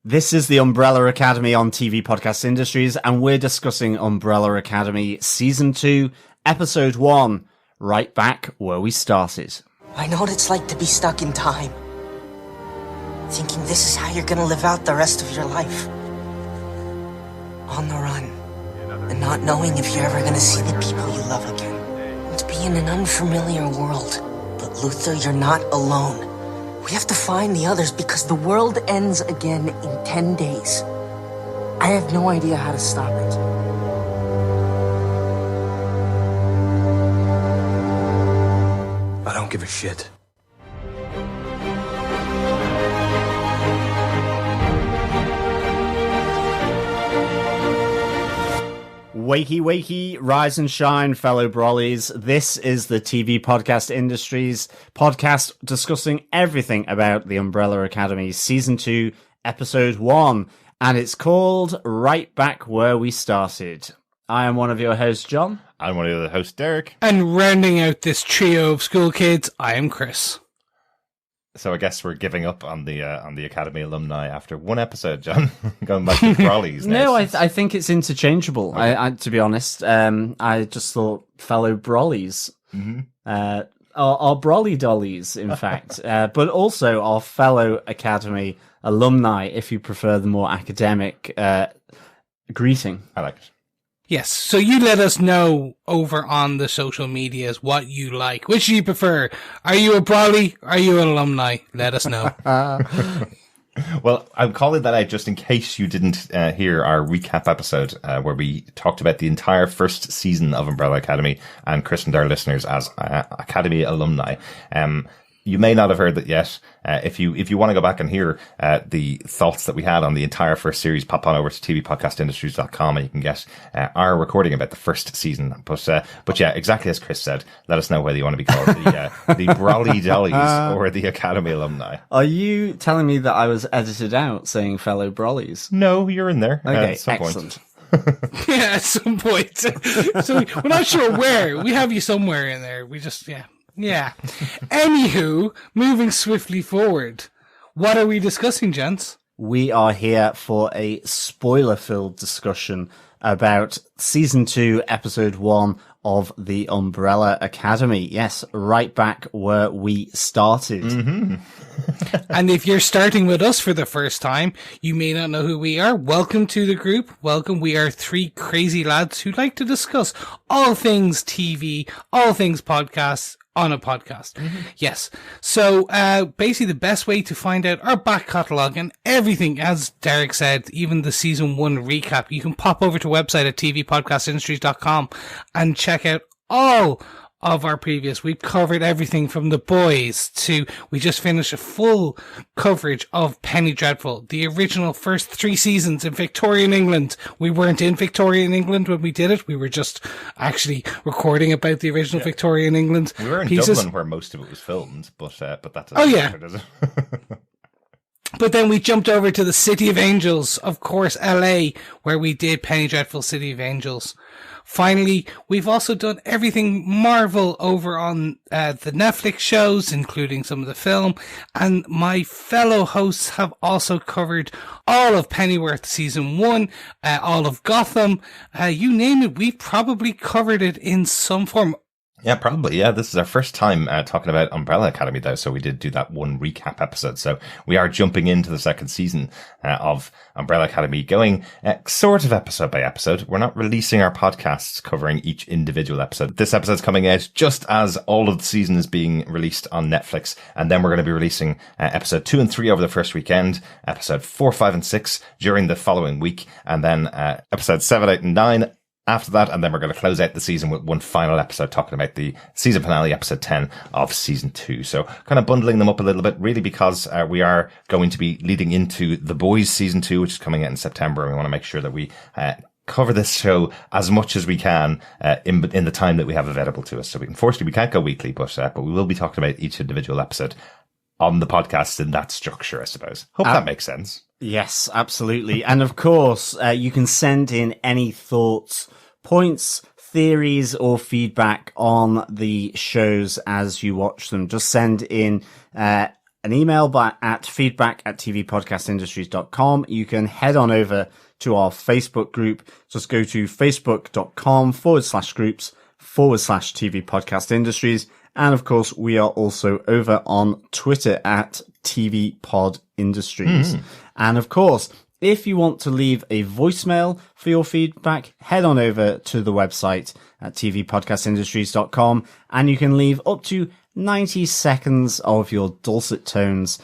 This is the Umbrella Academy on TV Podcast Industries, and we're discussing Umbrella Academy Season 2, Episode 1, right back where we started. I know what it's like to be stuck in time. Thinking this is how you're gonna live out the rest of your life. On the run. And not knowing if you're ever gonna see the people you love again. And to be in an unfamiliar world. But Luther, you're not alone. We have to find the others because the world ends again in 10 days. I have no idea how to stop it. I don't give a shit. Wakey, wakey, rise and shine, fellow brollies. This is the TV Podcast Industries podcast discussing everything about the Umbrella Academy Season 2, Episode 1, and it's called Right Back Where We Started. I am one of your hosts, John. I'm one of the hosts, Derek. And rounding out this trio of school kids, I am Chris. So I guess we're giving up on the Academy alumni after one episode, John. Going back to Brollies now. No, I think it's interchangeable. Okay. I to be honest, I just thought fellow Brollies, our Brolly dollies, in fact, but also our fellow Academy alumni, if you prefer the more academic greeting. I like it. Yes, so you let us know over on the social medias what you like. Which do you prefer? Are you a Brolly? Are you an alumni? Let us know. Well, I'm calling that out just in case you didn't hear our recap episode where we talked about the entire first season of Umbrella Academy and christened our listeners as Academy alumni. You may not have heard that yet. If you want to go back and hear the thoughts that we had on the entire first series, pop on over to tvpodcastindustries.com and you can get our recording about the first season. But yeah, exactly as Chris said, let us know whether you want to be called the Brolly Dollies or the Academy alumni. Are you telling me that I was edited out saying fellow Brollies? No, you're in there. Okay, at some excellent. Point. Yeah, at some point. So we're not sure where. We have you somewhere in there. We just, Yeah. Anywho, moving swiftly forward. What are we discussing, gents? We are here for a spoiler-filled discussion about Season 2, Episode 1 of the Umbrella Academy. Yes, right back where we started. Mm-hmm. And if you're starting with us for the first time, you may not know who we are. Welcome to the group. Welcome. We are three crazy lads who like to discuss all things TV, all things podcasts, on a podcast. Mm-hmm. Yes. So, basically the best way to find out our back catalogue and everything, as Derek said, even the season 1 recap, you can pop over to our website at tvpodcastindustries.com and check out all of our previous. We've covered everything from The Boys to, we just finished a full coverage of Penny Dreadful, the original first 3 seasons in Victorian England. We weren't in Victorian England when we did it. We were just actually recording about the original Victorian England. We were in pieces. Dublin where most of it was filmed, but that doesn't matter, does it? But then we jumped over to the City of Angels, of course, LA, where we did Penny Dreadful City of Angels. Finally, we've also done everything Marvel over on the Netflix shows, including some of the film. And my fellow hosts have also covered all of Pennyworth Season 1, all of Gotham. You name it, we've probably covered it in some form. Yeah, probably. Yeah, this is our first time talking about Umbrella Academy, though, so we did do that one recap episode. So we are jumping into the second season of Umbrella Academy, going sort of episode by episode. We're not releasing our podcasts covering each individual episode. This episode's coming out just as all of the season is being released on Netflix, and then we're going to be releasing episode 2 and 3 over the first weekend, episode 4, 5, and 6 during the following week, and then episode 7, 8, and 9 after that, and then we're going to close out the season with one final episode talking about the season finale, episode 10 of season 2. So kind of bundling them up a little bit, really, because we are going to be leading into The Boys season 2, which is coming out in September, and we want to make sure that we cover this show as much as we can in the time that we have available to us. So unfortunately we can't go weekly, but we will be talking about each individual episode on the podcast in that structure, I suppose. Hope that makes sense. Yes, absolutely. And of course, you can send in any thoughts, points, theories, or feedback on the shows as you watch them. Just send in an email at feedback@tvpodcastindustries.com. You can head on over to our Facebook group. Just go to facebook.com/groups/TV Podcast Industries. And of course, we are also over on Twitter at TV Pod Industries. And of course, if you want to leave a voicemail for your feedback, head on over to the website at tvpodcastindustries.com, and you can leave up to 90 seconds of your dulcet tones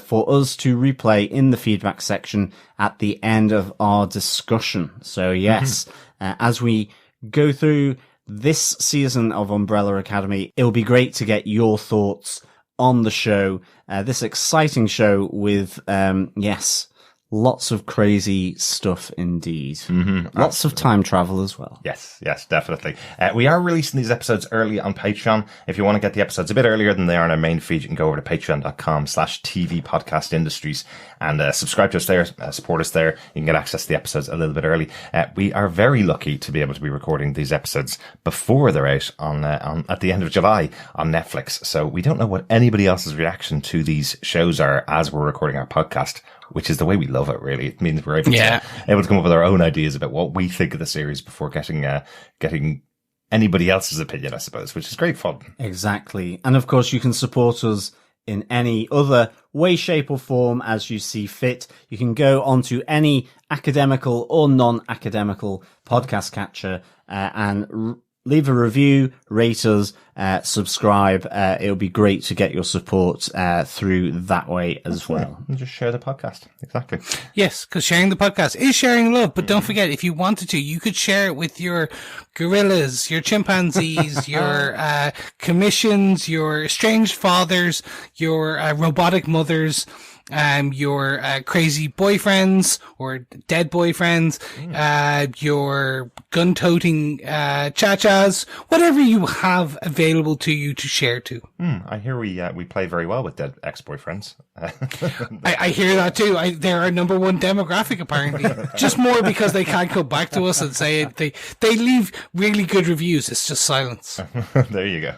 for us to replay in the feedback section at the end of our discussion. So yes, as we go through this season of Umbrella Academy, it'll be great to get your thoughts on the show, this exciting show with, lots of crazy stuff indeed. Lots of time travel as well. Yes, definitely. We are releasing these episodes early on Patreon. If you want to get the episodes a bit earlier than they are on our main feed, you can go over to patreon.com/TV Podcast Industries and subscribe to us there, support us there. You can get access to the episodes a little bit early. We are very lucky to be able to be recording these episodes before they're out on at the end of July on Netflix. So we don't know what anybody else's reaction to these shows are as we're recording our podcast, which is the way we love it, really. It means we're able to come up with our own ideas about what we think of the series before getting anybody else's opinion, I suppose, which is great fun. Exactly. And of course, you can support us in any other way, shape or form as you see fit. You can go onto any academical or non-academical podcast catcher and leave a review, rate us, subscribe. It'll be great to get your support through that way as well. And just share the podcast. Exactly. Yes, because sharing the podcast is sharing love. But don't forget, if you wanted to, you could share it with your gorillas, your chimpanzees, your commissions, your estranged fathers, your robotic mothers, your crazy boyfriends or dead boyfriends, your gun-toting cha-chas, whatever you have available to you to share to. I hear we play very well with dead ex-boyfriends. I hear that too. They're our number one demographic, apparently. Just more because they can't come back to us and say it. They leave really good reviews. It's just silence. There you go.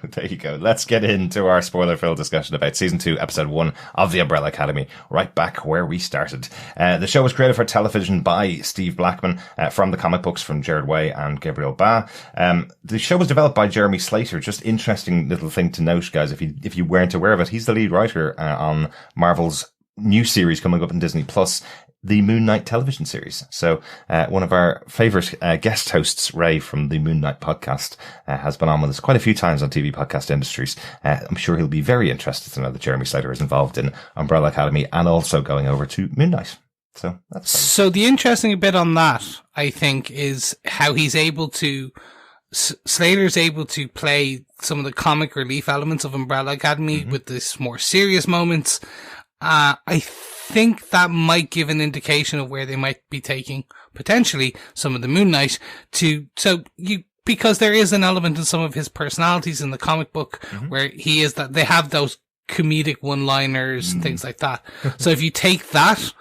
Let's get into our spoiler-filled discussion about season 2, episode 1 of The Umbrella Academy, right back where we started. The show was created for television by Steve Blackman from the comic books from Gerard and Gabriel. The show was developed by Jeremy Slater. Just interesting little thing to note, guys, if you weren't aware of it. He's the lead writer on Marvel's new series coming up in Disney Plus, the Moon Knight television series. So one of our favorite guest hosts, Ray from the Moon Knight podcast, has been on with us quite a few times on TV Podcast Industries. I'm sure he'll be very interested to know that Jeremy Slater is involved in Umbrella Academy and also going over to Moon Knight. So that's fun. So the interesting bit on that, I think, is how he's able to Slater's able to play some of the comic relief elements of Umbrella Academy with this more serious moments. I think that might give an indication of where they might be taking potentially some of the Moon Knight because there is an element in some of his personalities in the comic book where he is that they have those comedic one-liners and things like that. So if you take that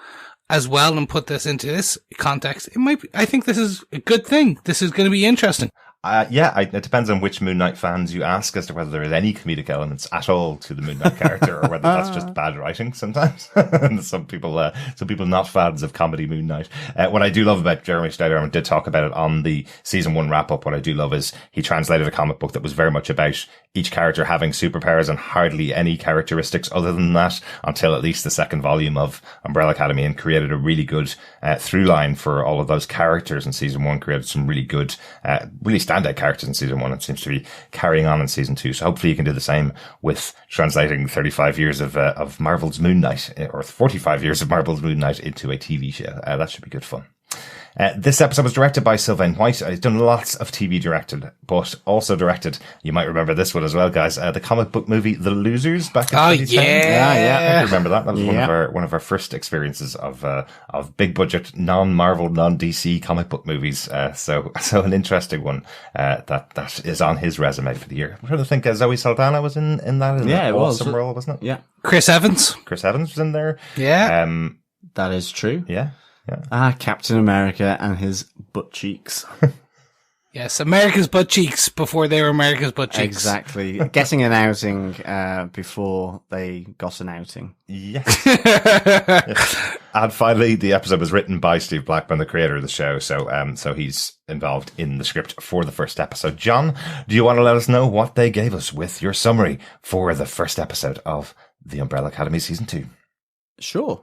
as well and put this into this context, I think this is a good thing. This is going to be interesting. It depends on which Moon Knight fans you ask as to whether there is any comedic elements at all to the Moon Knight character, or whether that's just bad writing sometimes. And some people not fans of comedy Moon Knight. What I do love about Jeremy Slater, and I did talk about it on the season 1 wrap up, what I do love is he translated a comic book that was very much about each character having superpowers and hardly any characteristics other than that until at least the second volume of Umbrella Academy, and created a really good through line for all of those characters in season 1, created some really good, really standout characters in season 1 and seems to be carrying on in season 2. So hopefully you can do the same with translating 35 years of Marvel's Moon Knight, or 45 years of Marvel's Moon Knight into a TV show. That should be good fun. This episode was directed by Sylvain. He's done lots of TV directed, but also directed, you might remember this one as well, guys, the comic book movie The Losers back in 2010. Yeah. I remember that. That was one of our first experiences of big budget, non-Marvel, non-DC comic book movies. So an interesting one that is on his resume for the year. I'm trying to think, Zoe Saldana was in that. It was. Awesome role, wasn't it? Yeah. Chris Evans was in there. Yeah. That is true. Yeah. Captain America and his butt cheeks. Yes, America's butt cheeks before they were America's butt cheeks. Exactly. Getting an outing before they got an outing. Yes. Yes. And finally, the episode was written by Steve Blackman, the creator of the show. So he's involved in the script for the first episode. John, do you want to let us know what they gave us with your summary for the first episode of The Umbrella Academy Season 2? Sure.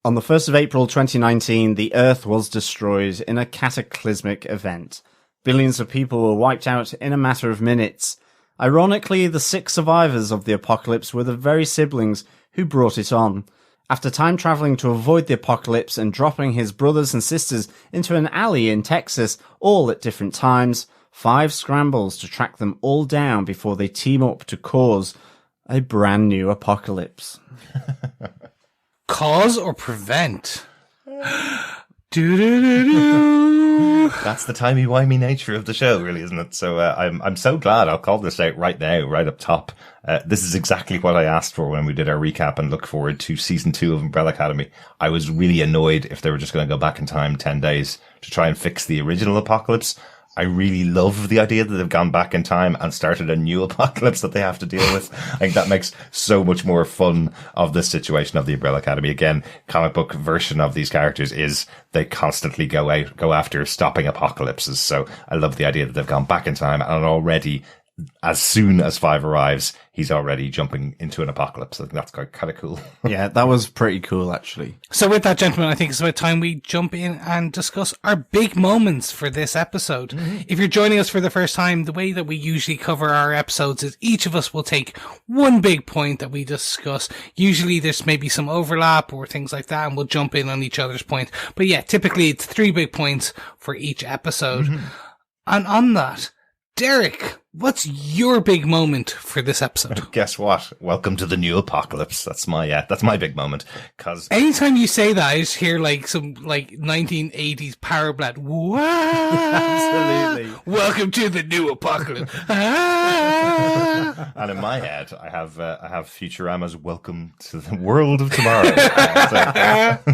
On the 1st of April 2019, the Earth was destroyed in a cataclysmic event. Billions of people were wiped out in a matter of minutes. Ironically, the 6 survivors of the apocalypse were the very siblings who brought it on. After time traveling to avoid the apocalypse and dropping his brothers and sisters into an alley in Texas, all at different times, 5 scrambles to track them all down before they team up to cause a brand new apocalypse. Cause or prevent? Do-do-do-do. That's the timey-wimey nature of the show, really, isn't it? So I'm so glad. I'll call this out right now, right up top. This is exactly what I asked for when we did our recap and look forward to Season 2 of Umbrella Academy. I was really annoyed if they were just going to go back in time 10 days to try and fix the original apocalypse. I really love the idea that they've gone back in time and started a new apocalypse that they have to deal with. I think that makes so much more fun of this situation of the Umbrella Academy. Again, comic book version of these characters is they constantly go after stopping apocalypses. So I love the idea that they've gone back in time and already, as soon as 5 arrives, he's already jumping into an apocalypse. I think that's kind of cool. Yeah, that was pretty cool, actually. So with that, gentlemen, I think it's about time we jump in and discuss our big moments for this episode. Mm-hmm. If you're joining us for the first time, the way that we usually cover our episodes is each of us will take one big point that we discuss. Usually there's maybe some overlap or things like that, and we'll jump in on each other's point. But yeah, typically it's 3 big points for each episode. Mm-hmm. And on that, Derek, what's your big moment for this episode? Guess what? Welcome to the new apocalypse. That's my big moment. Cause anytime you say that, I just hear like some 1980s power ballad. Wow! Absolutely. Welcome to the new apocalypse. And in my head, I have Futurama's "Welcome to the World of Tomorrow."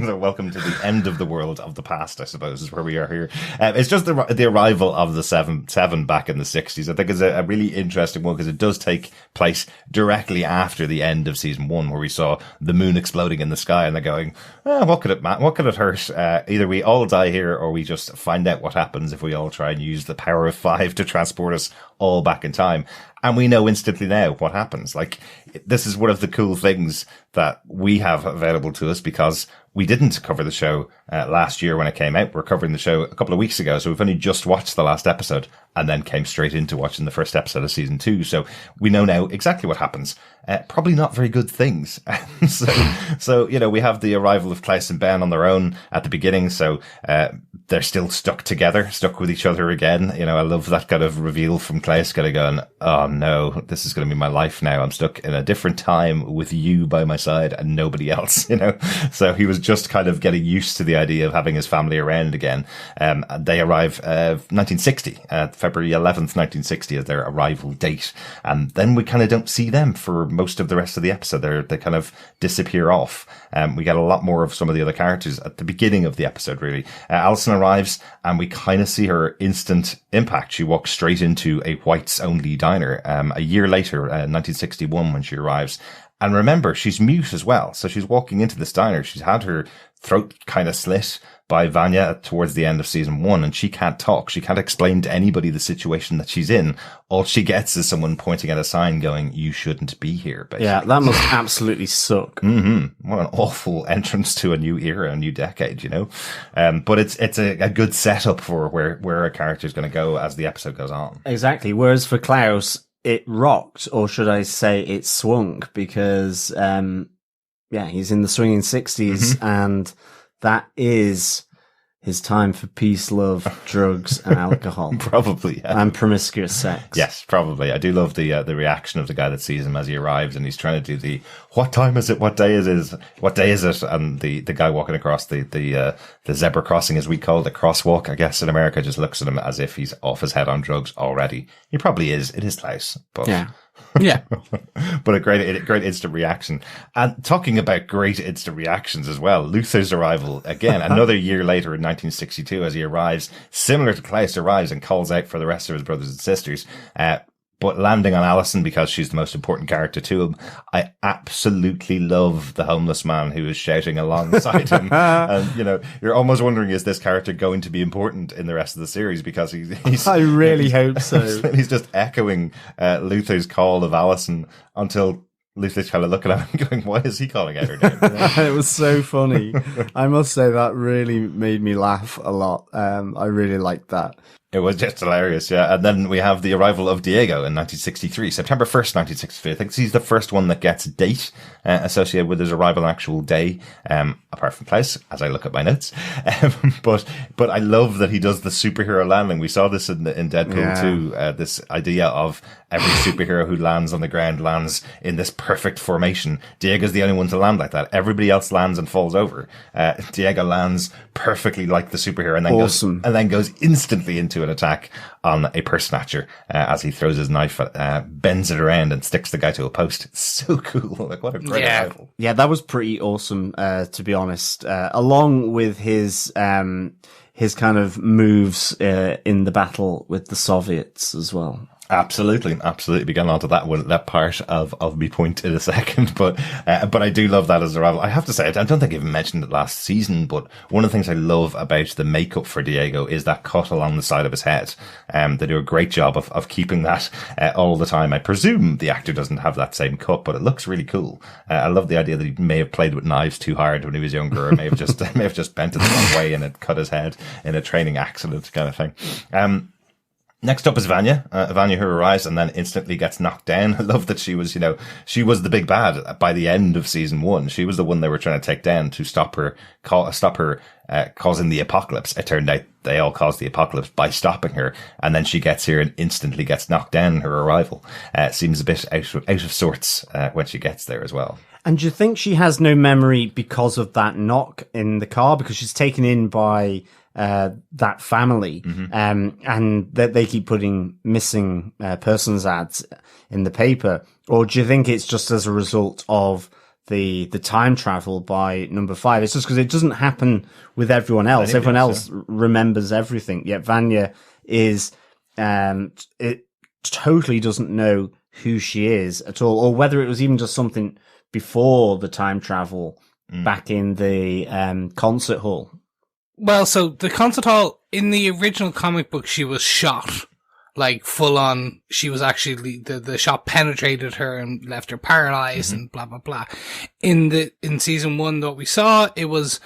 So welcome to the end of the world of the past, I suppose, is where we are here. It's just the arrival of the seven back in the 60s. I think is a really interesting one because it does take place directly after the end of season 1, where we saw the moon exploding in the sky, and they're going, what could it hurt? Either we all die here, or we just find out what happens if we all try and use the power of 5 to transport us all back in time. And we know instantly now what happens. Like, this is one of the cool things that we have available to us because we didn't cover the show last year when it came out. We're covering the show a couple of weeks ago, so we've only just watched the last episode and then came straight into watching the first episode of season 2. So we know now exactly what happens. Probably not very good things. So, you know, we have the arrival of Klaus and Ben on their own at the beginning. So, they're still stuck together, stuck with each other again. You know, I love that kind of reveal from Klaus kind of going, oh no, this is going to be my life now. I'm stuck in a different time with you by my side and nobody else, you know? So he was just kind of getting used to the idea of having his family around again. They arrive, 1960, February 11th, 1960 is their arrival date. And then we kind of don't see them for most of the rest of the episode. They kind of disappear off. We get a lot more of some of the other characters at the beginning of the episode, really. Allison arrives and we kind of see her instant impact. She walks straight into a whites only diner, a year later, 1961 when she arrives. And remember, she's mute as well. So she's walking into this diner. She's had her throat kind of slit by Vanya towards the end of season 1, and she can't talk. She can't explain to anybody the situation that she's in. All she gets is someone pointing at a sign going, you shouldn't be here, basically. Yeah, that must absolutely suck. Mm-hmm. What an awful entrance to a new era, a new decade, you know? But it's a good setup for where a character is going to go as the episode goes on. Exactly. Whereas for Klaus, it rocked, or should I say it swung, because, he's in the swinging 60s, mm-hmm. and that is his time for peace, love, drugs, and alcohol. Probably, yeah. And promiscuous sex. Yes, probably. I do love the reaction of the guy that sees him as he arrives, and he's trying to do what time is it? What day is it? What day is it? And the guy walking across the zebra crossing, as we call it, the crosswalk, I guess, in America, just looks at him as if he's off his head on drugs already. He probably is. It is Klaus, but Yeah. But a great instant reaction. And talking about great instant reactions as well, Luther's arrival, again, another year later in 1962, as he arrives, similar to Klaus, arrives and calls out for the rest of his brothers and sisters, but landing on Allison because she's the most important character to him. I absolutely love the homeless man who is shouting alongside him. And, you know, you're almost wondering, is this character going to be important in the rest of the series? Because he's I really hope so. He's just echoing Luther's call of Allison until Luther's kind of looking at him and going, why is he calling out her name? It was so funny. I must say that really made me laugh a lot. I really liked that. It was just hilarious, yeah. And then we have the arrival of Diego in 1963, September 1st, 1963. I think he's the first one that gets a date associated with his arrival, actual day, apart from Klaus, as I look at my notes. But I love that he does the superhero landing. We saw this in Deadpool too, this idea of every superhero who lands on the ground lands in this perfect formation. Diego's the only one to land like that. Everybody else lands and falls over. Diego lands perfectly like the superhero and then goes instantly into an attack on a purse snatcher as he throws his knife, bends it around and sticks the guy to a post. It's so cool. Like, what a great arrival. Yeah, that was pretty awesome, to be honest. Along with his kind of moves in the battle with the Soviets as well. Absolutely. Be getting onto that part of me point in a second, but I do love that as a rival. I have to say, I don't think I even mentioned it last season, but one of the things I love about the makeup for Diego is that cut along the side of his head. They do a great job of keeping that all the time. I presume the actor doesn't have that same cut, but it looks really cool. I love the idea that he may have played with knives too hard when he was younger, or may have just bent it the wrong way and it cut his head in a training accident kind of thing. Next up is Vanya. Vanya, who arrives and then instantly gets knocked down. I love that she was the big bad by the end of season 1. She was the one they were trying to take down to stop her causing the apocalypse. It turned out they all caused the apocalypse by stopping her. And then she gets here and instantly gets knocked down in her arrival. Seems a bit out of sorts, when she gets there as well. And do you think she has no memory because of that knock in the car? Because she's taken in by that family, and that they keep putting missing persons ads in the paper? Or do you think it's just as a result of the time travel by number 5? It's just because it doesn't happen with everyone else. Everyone else remembers everything. Yet Vanya it totally doesn't know who she is at all, or whether it was even just something before the time travel back in the concert hall. Well, so the concert hall, in the original comic book, she was shot. Like, full on, she was actually, the shot penetrated her and left her paralyzed and blah, blah, blah. In season 1, what we saw, it was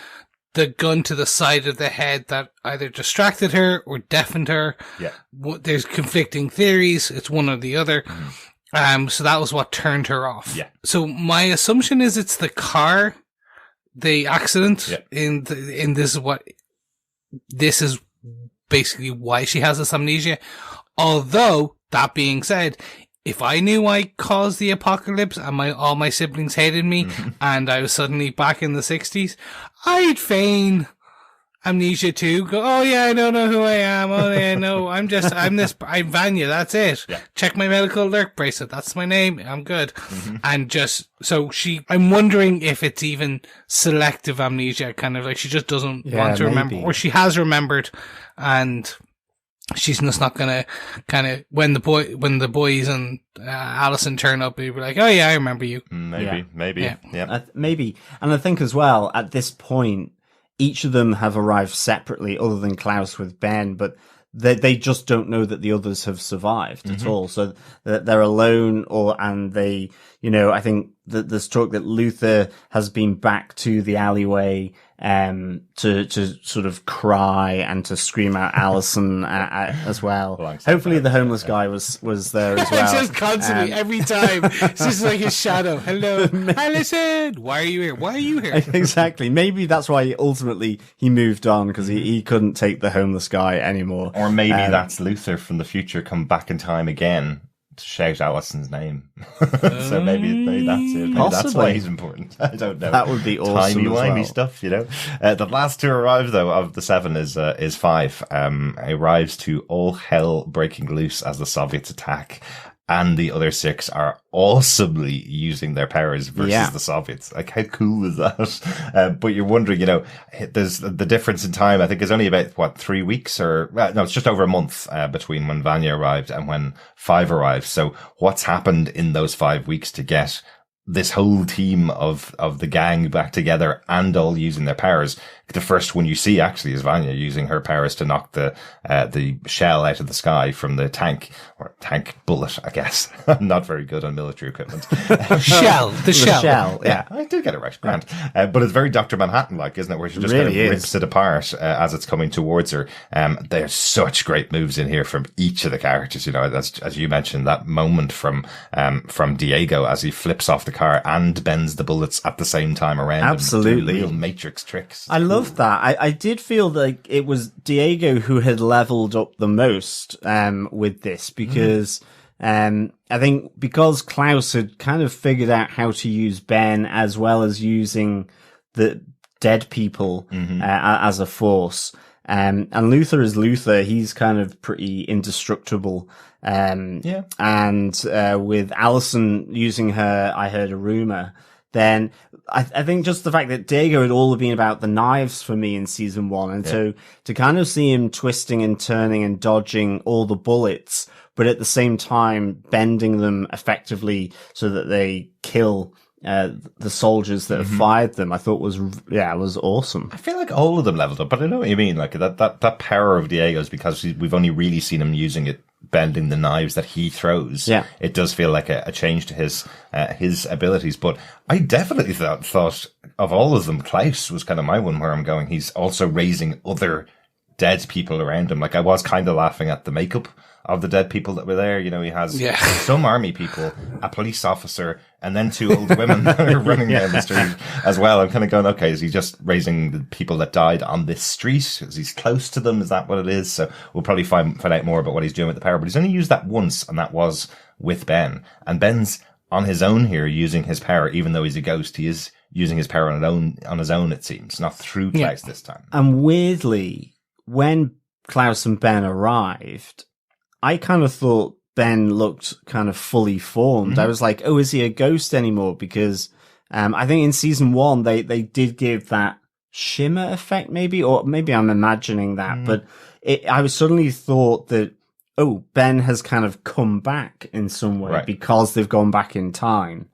the gun to the side of the head that either distracted her or deafened her. Yeah. There's conflicting theories. It's one or the other. So that was what turned her off. Yeah. So my assumption is it's the car, the accident this is basically why she has this amnesia. Although, that being said, if I knew I caused the apocalypse and all my siblings hated me and I was suddenly back in the 60s, I'd feign amnesia too. Go, oh yeah, I don't know who I am. Oh yeah, no, I'm Vanya. That's it. Yeah. Check my medical alert bracelet. That's my name. I'm good. And I'm wondering if it's even selective amnesia, kind of like she just doesn't want to remember, or she has remembered and she's just not gonna kind of, when the boys and Allison turn up, he'll be like, oh yeah, I remember you. Maybe. Yeah. Maybe. And I think as well, at this point, each of them have arrived separately, other than Klaus with Ben, but they just don't know that the others have survived at all. So they're alone, and they, I think that there's talk that Luther has been back to the alleyway to sort of cry and to scream out Allison as well. Hopefully the homeless guy was there as well. It's just constantly, every time. It's just like his shadow. Hello, Allison. Why are you here? Why are you here? Exactly. Maybe that's why ultimately he moved on, because he couldn't take the homeless guy anymore. Or maybe that's Luther from the future come back in time again to shout Allison's name. So maybe that's it. Maybe that's why he's important. I don't know. That would be awesome. Timey-wimey stuff, The last to arrive, though, of the 7 is 5. Arrives to all hell breaking loose as the Soviets attack. and the other 6 are awesomely using their powers versus the Soviets. Like, how cool is that? But you're wondering, there's the difference in time. I think is only about 3 weeks no, it's just over a month between when Vanya arrived and when 5 arrived. So what's happened in those 5 weeks to get this whole team of the gang back together and all using their powers? The first one you see actually is Vanya using her powers to knock the shell out of the sky from the tank bullet, I guess. I'm not very good on military equipment. The shell. Yeah, I did get it right. Grand. But it's very Dr. Manhattan-like, isn't it? Where she just really kind of rips it apart as it's coming towards her. There's such great moves in here from each of the characters. As you mentioned, that moment from Diego as he flips off the car and bends the bullets at the same time around him. Absolutely. Real Matrix tricks. I love that. I did feel like it was Diego who had leveled up the most with this because I think because Klaus had kind of figured out how to use Ben as well as using the dead people as a force. And Luther is Luther. He's kind of pretty indestructible. And with Allison using her, I heard a rumor. Then I think just the fact that Diego had all been about the knives for me in season 1. And so to kind of see him twisting and turning and dodging all the bullets, but at the same time bending them effectively so that they kill the soldiers that have fired them, I thought was awesome. I feel like all of them leveled up, but I know what you mean. Like that power of Diego's, because we've only really seen him using it, bending the knives that he throws. Yeah, it does feel like a change to his abilities. But I definitely thought of all of them, Klaus was kind of my one where I'm going. He's also raising other dead people around him. Like, I was kind of laughing at the makeup of the dead people that were there. He has some army people, a police officer, and then 2 old women that are running down the street as well. I'm kind of going, okay, is he just raising the people that died on this street? Is he close to them? Is that what it is? So we'll probably find out more about what he's doing with the power, but he's only used that once, and that was with Ben. And Ben's on his own here using his power, even though he's a ghost. He is using his power on his own, it seems, not through Klaus this time. And weirdly, when Klaus and Ben arrived, I kind of thought Ben looked kind of fully formed. I was like, oh, is he a ghost anymore? Because I think in season 1, they did give that shimmer effect, maybe, or maybe I'm imagining that. But I was suddenly thought that, oh, Ben has kind of come back in some way because they've gone back in time.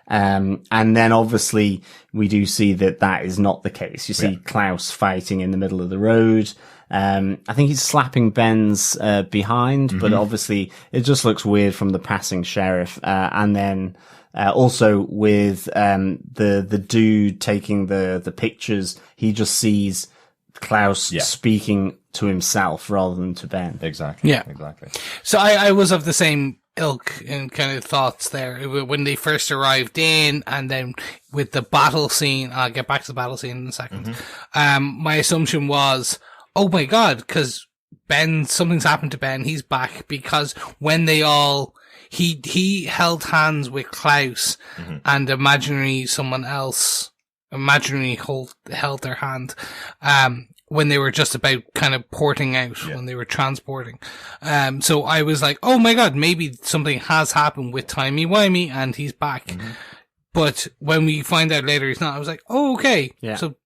And then obviously we do see that is not the case. You see Klaus fighting in the middle of the road. I think he's slapping Ben's behind, but obviously it just looks weird from the passing sheriff. And then also with the dude taking the pictures, he just sees Klaus speaking to himself rather than to Ben. Exactly. Yeah, exactly. So I was of the same ilk and kind of thoughts there when they first arrived in, and then with the battle scene. I'll get back to the battle scene in a second. My assumption was, oh my God, because Ben, something's happened to Ben. He's back because when they all, he held hands with Klaus and imaginary someone else, held their hand, when they were just about kind of porting out, when they were transporting. So I was like, oh my God, maybe something has happened with Timey-Wimey and he's back. But when we find out later he's not, I was like, oh, okay. Yeah. So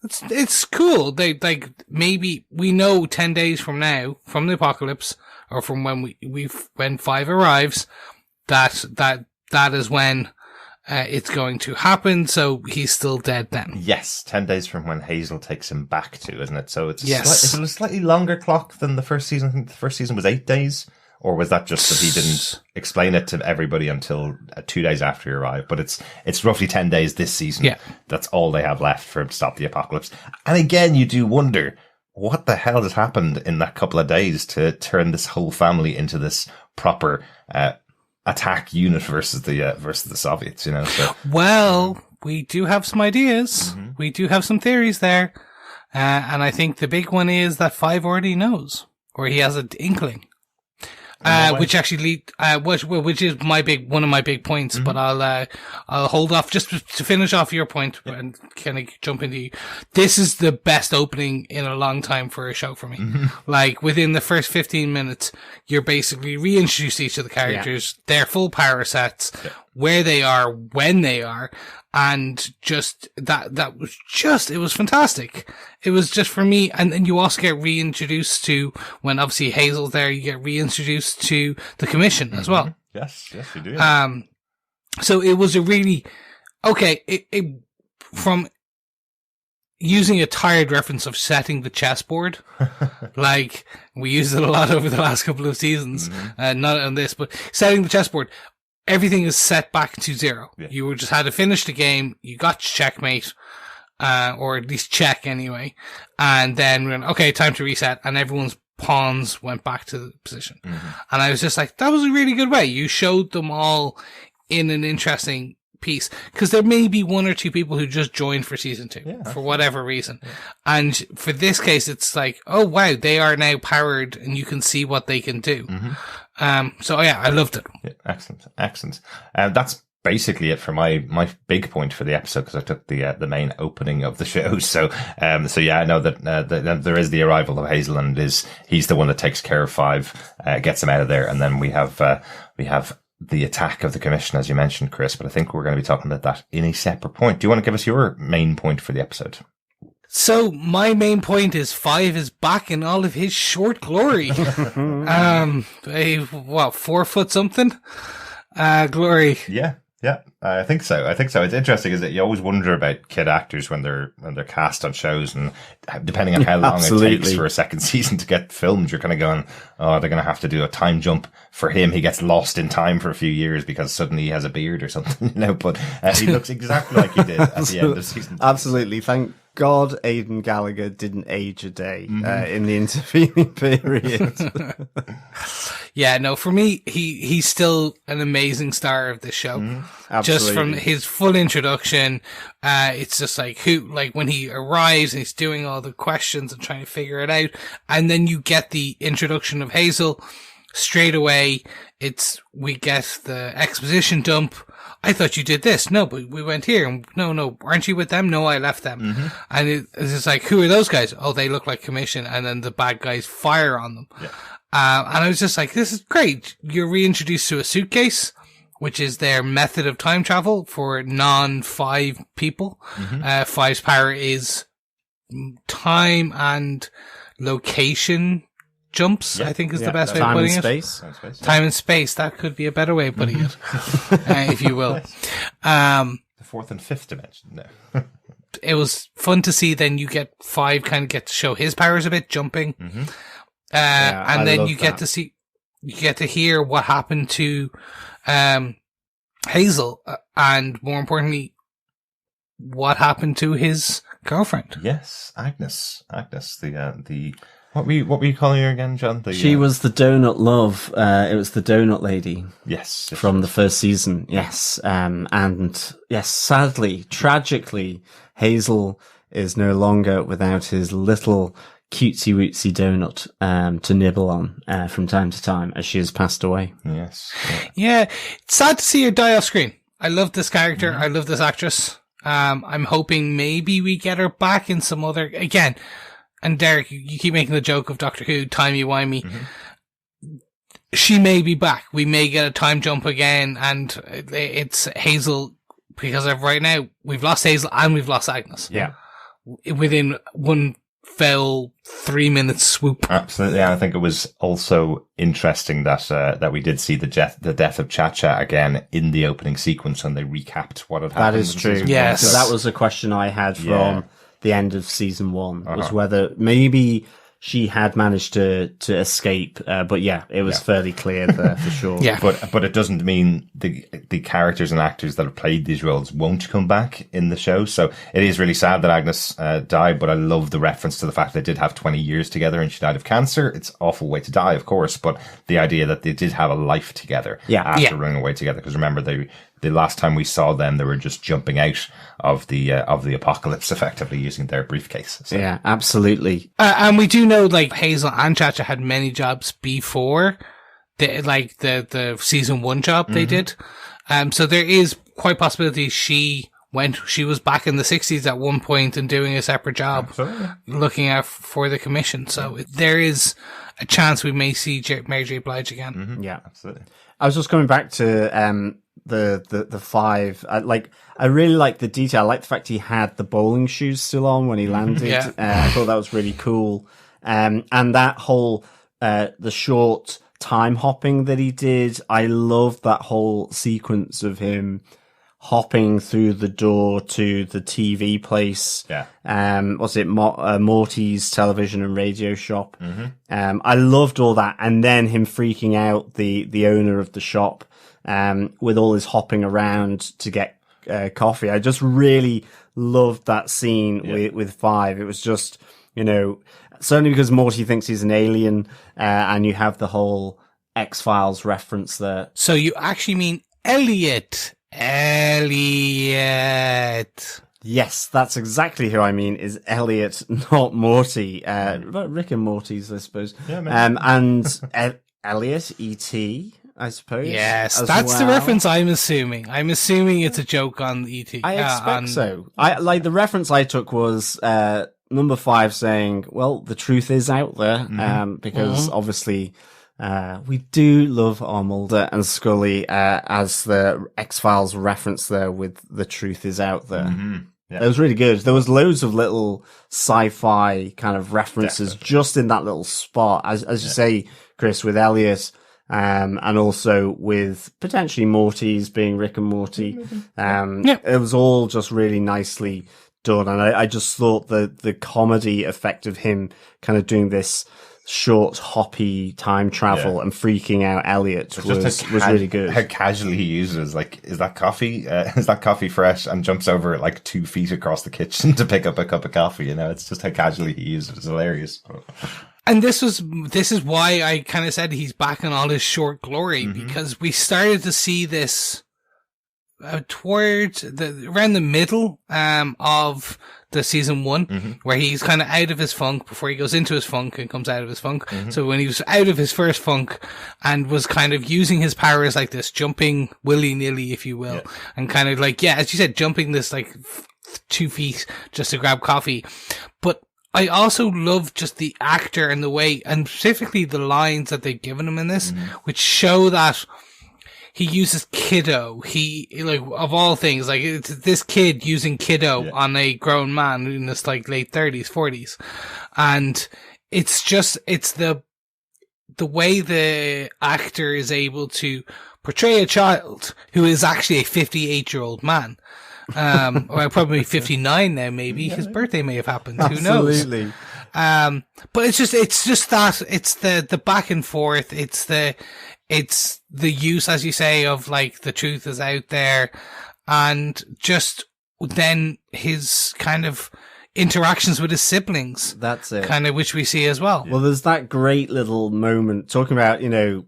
it's cool. They, like, maybe we know 10 days from now, from the apocalypse, or from when when 5 arrives, that is when it's going to happen. So he's still dead then. Yes, 10 days from when Hazel takes him back to, isn't it? So it's is it a slightly longer clock than the first season? I think the first season was 8 days. Or was that just that he didn't explain it to everybody until 2 days after he arrived? But it's roughly 10 days this season. Yeah. That's all they have left for him to stop the apocalypse. And again, you do wonder, what the hell has happened in that couple of days to turn this whole family into this proper attack unit versus the Soviets, So. Well, we do have some ideas. We do have some theories there. And I think the big one is that 5 already knows, or he has an inkling. which actually which is one of my big points, but I'll hold off just to finish off your point and kind of jump into you. This is the best opening in a long time for a show for me. Like within the first 15 minutes, you're basically reintroduced each of the characters, their full power sets, where they are, when they are. And just that was just, it was fantastic. It was just for me. And then you also get reintroduced to, when obviously Hazel's there, you get reintroduced to the commission as well. Yes, you do. So it was a really, it from using a tired reference of setting the chessboard, like we used it a lot over the last couple of seasons, not on this, but setting the chessboard. Everything is set back to zero. Yeah. You just had to finish the game. You got checkmate, or at least check anyway. And then went, okay, time to reset. And everyone's pawns went back to the position. And I was just like, that was a really good way. You showed them all in an interesting piece. Cause there may be one or two people who just joined for season 2 for whatever reason. Yeah. And for this case, it's like, oh wow, they are now powered and you can see what they can do. So yeah, I loved it. Yeah, excellent. That's basically it for my big point for the episode, because I took the main opening of the show. So yeah, I know that there is the arrival of Hazel, and he's the one that takes care of Five, gets him out of there, and then we have the attack of the commission, as you mentioned, Chris. But I think we're going to be talking about that in a separate point. Do you want to give us your main point for the episode? So my main point is Five is back in all of his short glory. 4 foot something? Glory. Yeah. I think so. It's interesting, is that you always wonder about kid actors when they're cast on shows, and depending on how long it takes for a second season to get filmed, you're kind of going, oh, they're going to have to do a time jump for him. He gets lost in time for a few years because suddenly he has a beard or something, but he looks exactly like he did at the end of season 2. Absolutely. Thank God Aidan Gallagher didn't age a day in the intervening period. Yeah, no, for me, he's still an amazing star of this show. Just from his full introduction, it's just like when he arrives and he's doing all the questions and trying to figure it out, and then you get the introduction of Hazel straight away. We get the exposition dump. I thought you did this. No, but we went here. And no, aren't you with them? No, I left them. And it's just like, who are those guys? Oh, they look like commission. And then the bad guys fire on them. Yeah. And I was just like, this is great. You're reintroduced to a suitcase, which is their method of time travel for non-5 people. Five's power is time and location jumps, I think is the best way of putting it. Time and space. That could be a better way of putting it, if you will. The 4th and 5th dimension. No. It was fun to see. Then you get Five kind of get to show his powers a bit, jumping. And then you get to see, you get to hear what happened to, Hazel, and more importantly, what happened to his girlfriend. Yes, Agnes, the what were you calling her again, John? She was the donut love. It was the donut lady. Yes. From the first season. Yes. And yes, sadly, tragically, Hazel is no longer without his little cutesy wootsy donut, to nibble on, from time to time as she has passed away. Yes. Yeah. It's sad to see her die off screen. I love this character. I love this actress. I'm hoping maybe we get her back in some other, again, and Derek, you keep making the joke of Doctor Who, timey-wimey. She may be back. We may get a time jump again, and it's Hazel, because of right now, we've lost Hazel and we've lost Agnes. Yeah. Within one fell 3-minute swoop. Absolutely. And I think it was also interesting that we did see the death of Cha-Cha again in the opening sequence, and they recapped what had happened. That is true. Yes. So that was a question I had from the end of season 1, was whether maybe she had managed to escape, but yeah, it was fairly clear there for sure. Yeah, but it doesn't mean the characters and actors that have played these roles won't come back in the show. So it is really sad that Agnes died, but I love the reference to the fact they did have 20 years together and she died of cancer. It's an awful way to die, of course, but the idea that they did have a life together after running away together. Because remember, the last time we saw them, they were just jumping out of the apocalypse, effectively using their briefcase. So. Yeah, absolutely. And we do know, like, Hazel and Cha-Cha had many jobs before the season 1 job they did. So there is quite possibility she was back in the 60s at one point and doing a separate job, looking out for the commission. So there is a chance we may see Mary J. Blige again. Mm-hmm. Yeah, absolutely. I was just coming back to the 5. I really like the detail. I like the fact he had the bowling shoes still on when he landed. Yeah. I thought that was really cool. And that whole the short time hopping that he did. I love that whole sequence of him hopping through the door to the TV place. Yeah. Was it Morty's television and radio shop? Mm-hmm. I loved all that. And then him freaking out the owner of the shop, with all his hopping around to get, coffee. I just really loved that scene with 5. It was just, certainly because Morty thinks he's an alien, and you have the whole X-Files reference there. So you actually mean Elliot. Yes, that's exactly who I mean, is Elliot, not Morty. Rick and Morty's, I suppose. Yeah, and Elliot, E.T., I suppose. Yes, that's the reference I'm assuming. I'm assuming it's a joke on E.T. I expect so. The reference I took was number 5 saying, well, the truth is out there, because obviously... we do love our Mulder and Scully, as the X-Files reference there with the truth is out there. Mm-hmm. Yeah. It was really good. There was loads of little sci-fi kind of references just in that little spot. As you say, Chris, with Elliot, and also with potentially Morty's being Rick and Morty. It was all just really nicely done. And I just thought the comedy effect of him kind of doing this short, hoppy time travel and freaking out Elliot was really good. How casually he uses is that coffee? Is that coffee fresh? And jumps over 2 feet across the kitchen to pick up a cup of coffee. It's just how casually he uses it. It's hilarious. And this is why I kind of said he's back in all his short glory, because we started to see this towards around the middle of the season 1, where he's kind of out of his funk before he goes into his funk and comes out of his funk. So when he was out of his first funk and was kind of using his powers like this, jumping willy-nilly, if you will, and kind of as you said, jumping this 2 feet just to grab coffee. But I also love just the actor and the way, and specifically the lines that they've given him in this, which show that he uses kiddo. Of all things, it's this kid using kiddo on a grown man in his late 30s, 40s. And it's the way the actor is able to portray a child who is actually a 58-year-old man. Or probably 59 now, maybe. His birthday may have happened. Who knows? Absolutely. But it's just that, it's the back and forth. It's the use, as you say, of the truth is out there, and just then his kind of interactions with his siblings. That's it. Kind of, which we see as well. Well, there's that great little moment talking about, him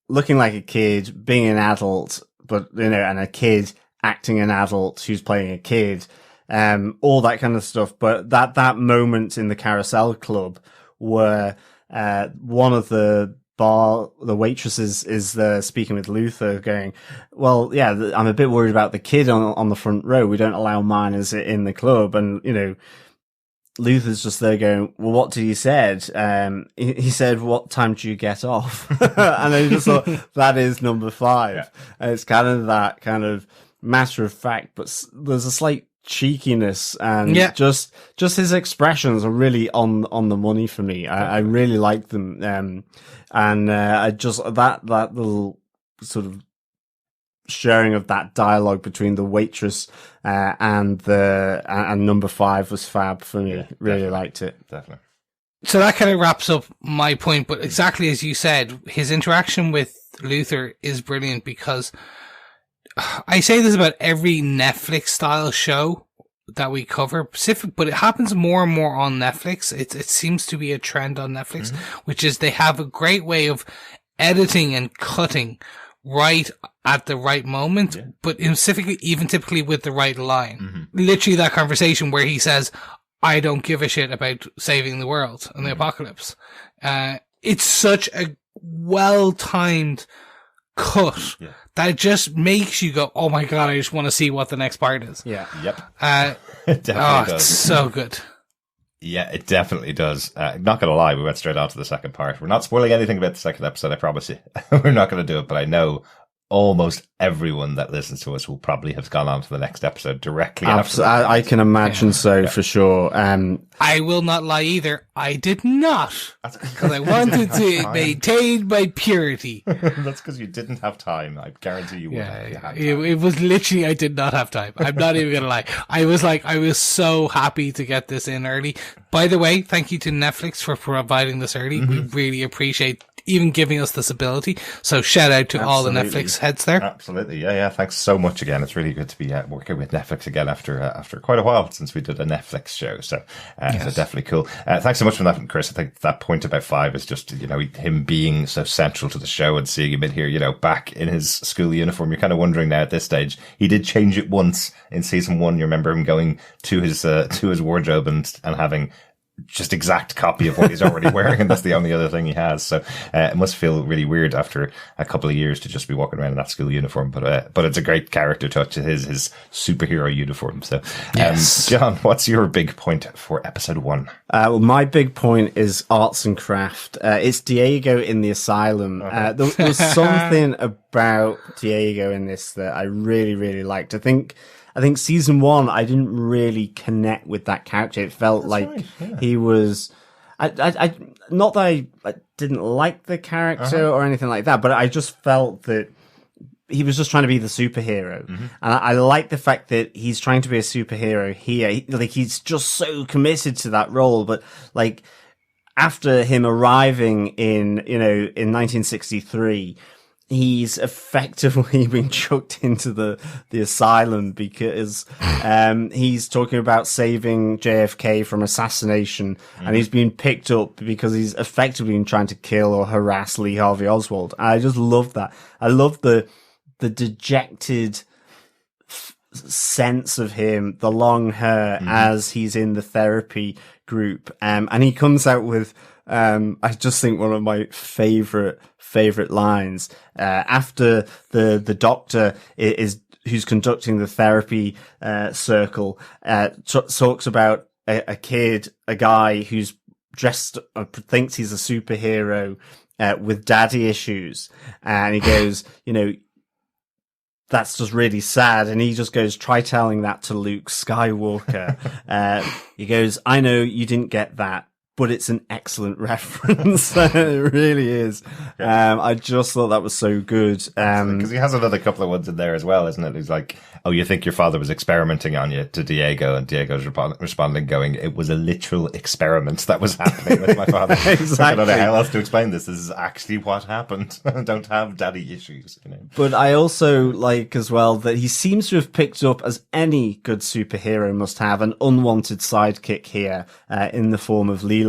looking like a kid, being an adult, but, and a kid acting an adult who's playing a kid, all that kind of stuff. But that moment in the Carousel Club where, one of the waitresses is speaking with Luther going, well, yeah, I'm a bit worried about the kid on the front row. We don't allow minors in the club. And, Luther's just there going, well, what did he said? He said, what time do you get off? And I just thought, that is number 5. Yeah. And it's kind of that kind of matter of fact, but there's a slight cheekiness, and just his expressions are really on the money for me. I really like them. And I just, that little sort of sharing of that dialogue between the waitress and number 5 was fab for me. Really liked it. Definitely. So that kind of wraps up my point, but exactly as you said, his interaction with Luther is brilliant, because I say this about every Netflix style show that we cover, but it happens more and more on Netflix. It seems to be a trend on Netflix, which is they have a great way of editing and cutting right at the right moment, but typically with the right line. Literally that conversation where he says, I don't give a shit about saving the world and the apocalypse. it's such a well-timed cut that it just makes you go, oh my God, I just want to see what the next part is. Yeah. Yep. It definitely does. It's so good. Yeah, it definitely does. Not going to lie, we went straight on to the second part. We're not spoiling anything about the second episode, I promise you. We're not going to do it, but I know almost everyone that listens to us will probably have gone on to the next episode directly after. I can imagine for sure. I will not lie either. I did not, because I wanted to maintain my purity. That's because you didn't have time. I guarantee you would have had time. It was literally, I did not have time. I'm not even going to lie. I was so happy to get this in early. By the way, thank you to Netflix for providing this early. We really appreciate even giving us this ability. So shout out to all the Netflix heads there. Absolutely. Yeah. Thanks so much again. It's really good to be working with Netflix again after quite a while since we did a Netflix show. So definitely cool. Thanks so much for that, Chris. I think that point about 5 is just, him being so central to the show and seeing him in here, back in his school uniform. You're kind of wondering now at this stage, he did change it once in season 1. You remember him going to his wardrobe and having just exact copy of what he's already wearing, and that's the only other thing he has. So it must feel really weird after a couple of years to just be walking around in that school uniform. But it's a great character touch, his superhero uniform. So, John, what's your big point for episode 1? Well, my big point is arts and craft. It's Diego in the asylum. There was something about Diego in this that I really, really liked. I think season 1, I didn't really connect with that character. It felt he was, I not that I didn't like the character or anything like that, but I just felt that he was just trying to be the superhero. And I like the fact that he's trying to be a superhero here. He's just so committed to that role, but after him arriving in 1963, he's effectively been chucked into the asylum because he's talking about saving JFK from assassination, and he's been picked up because he's effectively been trying to kill or harass Lee Harvey Oswald. And I just love that. I love the dejected sense of him, the long hair as he's in the therapy group, and he comes out with I just think one of my favorite lines after the doctor who's conducting the therapy circle talks about a guy who's dressed thinks he's a superhero with daddy issues, and he goes, that's just really sad. And he just goes, try telling that to Luke Skywalker. He goes, I know you didn't get that, but it's an excellent reference. It really is. I just thought that was so good. Because he has another couple of ones in there as well, isn't it? He's like, oh, you think your father was experimenting on you, to Diego, and Diego's responding going, it was a literal experiment that was happening with my father. Exactly. I don't know how else to explain this. This is actually what happened. Don't have daddy issues. But I also like as well that he seems to have picked up, as any good superhero must have, an unwanted sidekick here in the form of Leela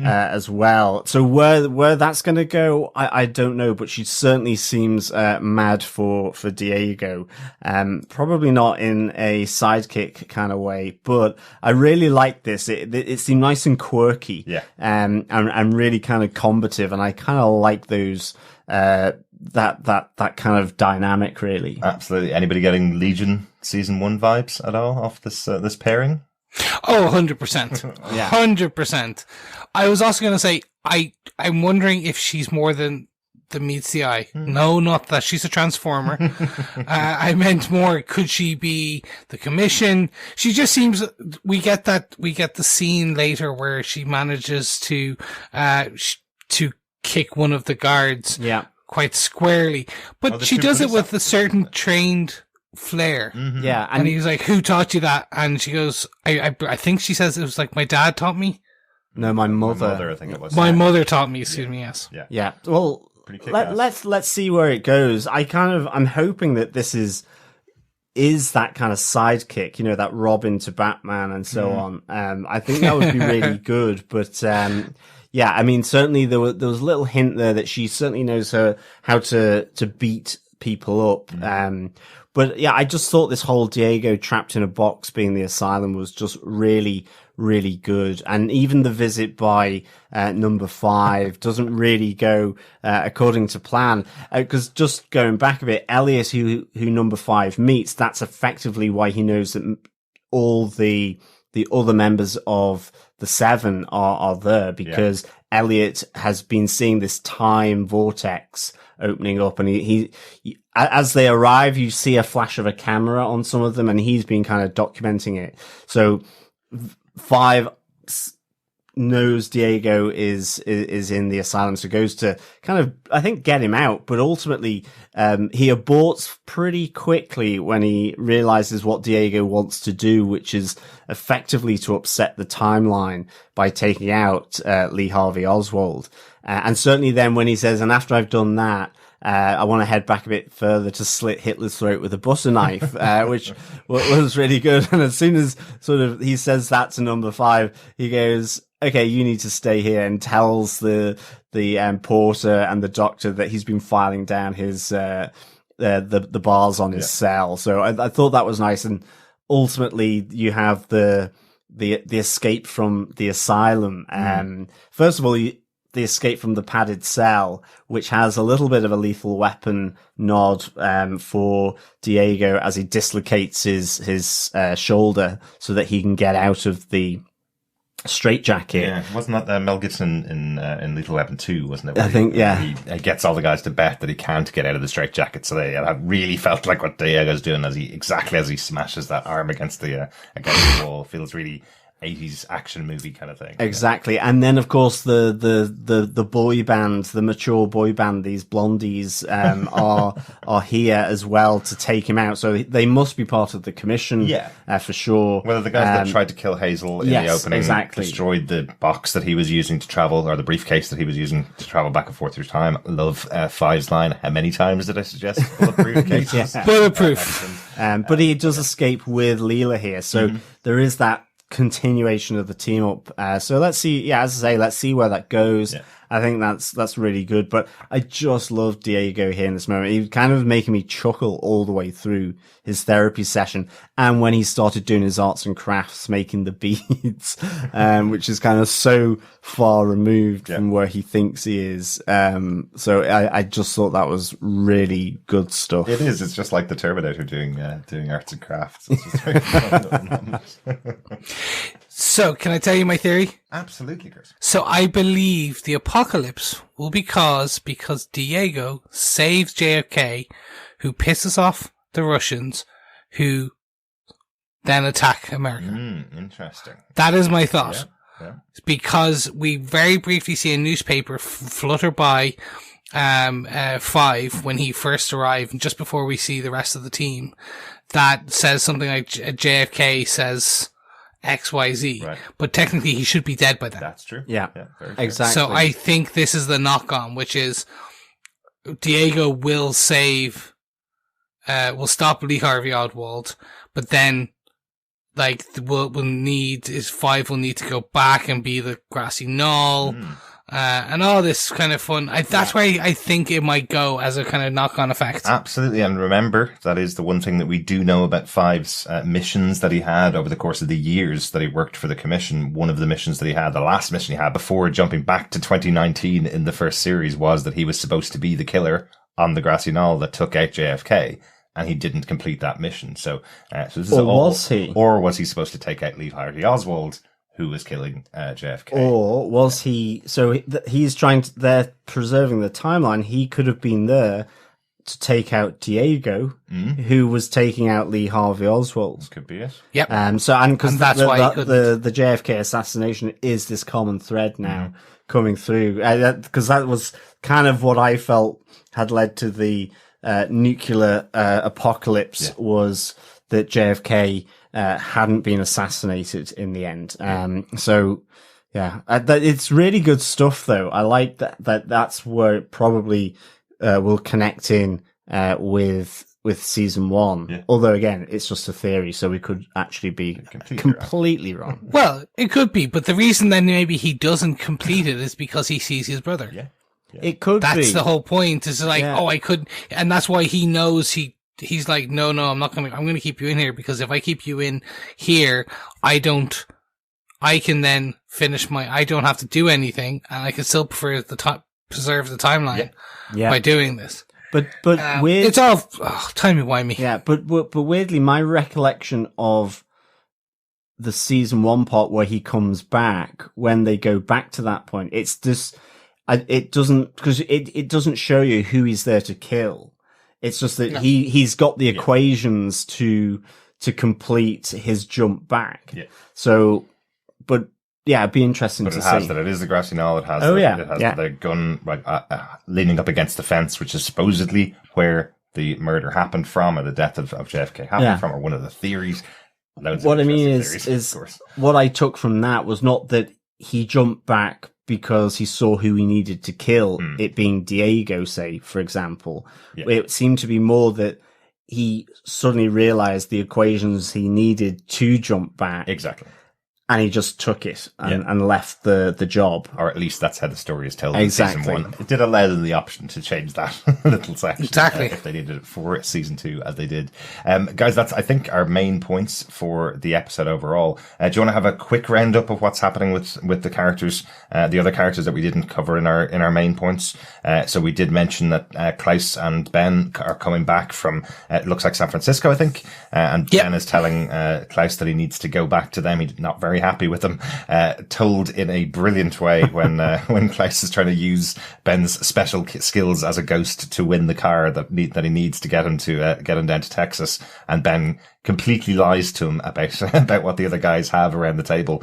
as well. So where that's going to go, I don't know, but she certainly seems mad for Diego. Probably not in a sidekick kind of way, but I really like this. It seemed nice and quirky, and really kind of combative, and I kind of like those that kind of dynamic, really. Absolutely. Anybody getting Legion season 1 vibes at all off this pairing? Oh, 100%. Yeah. 100%. I was also going to say, I'm wondering if she's more than meets the eye. No, not that. She's a transformer. I meant more, could she be the commission? She just seems, we get the scene later where she manages to kick one of the guards quite squarely. But she does it with a certain trained flair. Yeah. And he's like, who taught you that? And she goes, I think she says it was like, my dad taught me. No, my mother. My mother, I think it was. My mother taught me, excuse me, yes. Yeah. Well, let's see where it goes. I'm hoping that this is that kind of sidekick, that Robin to Batman and so on. I think that would be really good. But yeah, I mean, certainly there was a little hint there that she certainly knows how to beat people up. But yeah, I just thought this whole Diego trapped in a box being the asylum was just really, really good. And even the visit by number 5 doesn't really go according to plan. Because just going back a bit, Elliot, who number 5 meets, that's effectively why he knows that all the other members of the 7 are there, because Elliot has been seeing this time vortex opening up, and he as they arrive, you see a flash of a camera on some of them, and he's been kind of documenting it. So 5 knows Diego is in the asylum, so goes to kind of, I think, get him out, but ultimately he aborts pretty quickly when he realizes what Diego wants to do, which is effectively to upset the timeline by taking out Lee Harvey Oswald. And certainly then when he says, and after I've done that, I want to head back a bit further to slit Hitler's throat with a butter knife, which was really good. And as soon as sort of he says that to number 5, he goes, okay, you need to stay here, and tells the porter and the doctor that he's been filing down his the bars on his cell. So I thought that was nice. And ultimately you have the escape from the asylum. First of all, the escape from the padded cell, which has a little bit of a Lethal Weapon nod for Diego as he dislocates his shoulder so that he can get out of the straitjacket. Yeah, wasn't that Mel Gibson in Lethal Weapon 2, wasn't it? I think, yeah. He gets all the guys to bet that he can't get out of the straitjacket, so that really felt like what Diego's doing as he smashes that arm against the wall. Feels really 80s action movie kind of thing. Exactly. Yeah. And then of course the boy band, the mature boy band, these blondies are here as well to take him out. So they must be part of the commission, for sure. Well, the guys that tried to kill Hazel in the opening destroyed the box that he was using to travel, or the briefcase that he was using to travel back and forth through time. I love 5's line. How many times did I suggest bulletproof cases? Bulletproof. But he does escape with Leela here. So there is that continuation of the team up. So let's see. Yeah, as I say, let's see where that goes. Yeah. I think that's really good. But I just love Diego here in this moment. He was kind of making me chuckle all the way through his therapy session. And when he started doing his arts and crafts, making the beads, which is kind of so far removed from where he thinks he is. So I just thought that was really good stuff. It is. It's just like the Terminator doing arts and crafts. It's just very fun. So, can I tell you my theory? Absolutely, Chris. So, I believe the apocalypse will be caused because Diego saves JFK, who pisses off the Russians, who then attack America. Interesting. That is my thought. Yeah. Because we very briefly see a newspaper flutter by 5 when he first arrived, and just before we see the rest of the team, that says something like JFK says XYZ, right. But technically he should be dead by then. That's true. Yeah, exactly. So I think this is the knock on, which is Diego will stop Lee Harvey Oswald, but then like we'll need 5 will need to go back and be the grassy knoll. And all this kind of fun. That's why I think it might go as a kind of knock-on effect. Absolutely. And remember, that is the one thing that we do know about 5's missions that he had over the course of the years that he worked for the commission. One of the missions that he had, the last mission he had before jumping back to 2019 in the first series, was that he was supposed to be the killer on the grassy knoll that took out JFK. And he didn't complete that mission. So this is was he? Or was he supposed to take out Lee Harvey Oswald, who was killing JFK? Or was he? So he's trying to. They're preserving the timeline. He could have been there to take out Diego, who was taking out Lee Harvey Oswald. This could be it. Yep. So because that's why the JFK assassination is this common thread now coming through. Because that was kind of what I felt had led to the nuclear apocalypse, was that JFK hadn't been assassinated in the end. So yeah, it's really good stuff though. I like that's where it probably will connect in with season 1. Yeah. Although again, it's just a theory, so we could actually be completely wrong. Well, it could be, but the reason then maybe he doesn't complete it is because he sees his brother. Yeah. It could be. That's the whole point. Is like, I could, and that's why he knows he's like, no, I'm going to keep you in here, because if I keep you in here, I don't I can then I don't have to do anything, and I can still preserve the timeline by doing this. But it's all timey-wimey. Yeah, but weirdly, my recollection of the season 1 part where he comes back, when they go back to that point, it's just, it doesn't show you who he's there to kill. It's just that he's got the equations to complete his jump back. Yeah. So, but yeah, it'd be interesting to see. But it has that. It is the grassy knoll. It has the gun leaning up against the fence, which is supposedly where the murder happened from, or the death of JFK happened from, or one of the theories. What I mean is what I took from that was not that he jumped back because he saw who he needed to kill, it being Diego, say, for example. Yeah. It seemed to be more that he suddenly realized the equations he needed to jump back. Exactly. And he just took it and left the job. Or at least that's how the story is told in season 1. It did allow them the option to change that little section. Exactly. If they needed it for season 2, as they did. Guys, that's, I think, our main points for the episode overall. Do you want to have a quick roundup of what's happening with the characters, the other characters that we didn't cover in our main points? So we did mention that Klaus and Ben are coming back from, it looks like San Francisco, I think. And Ben is telling Klaus that he needs to go back to them. He's not very happy with them, told in a brilliant way when Klaus is trying to use Ben's special skills as a ghost to win the car that he needs to get him down to Texas, and Ben completely lies to him about what the other guys have around the table,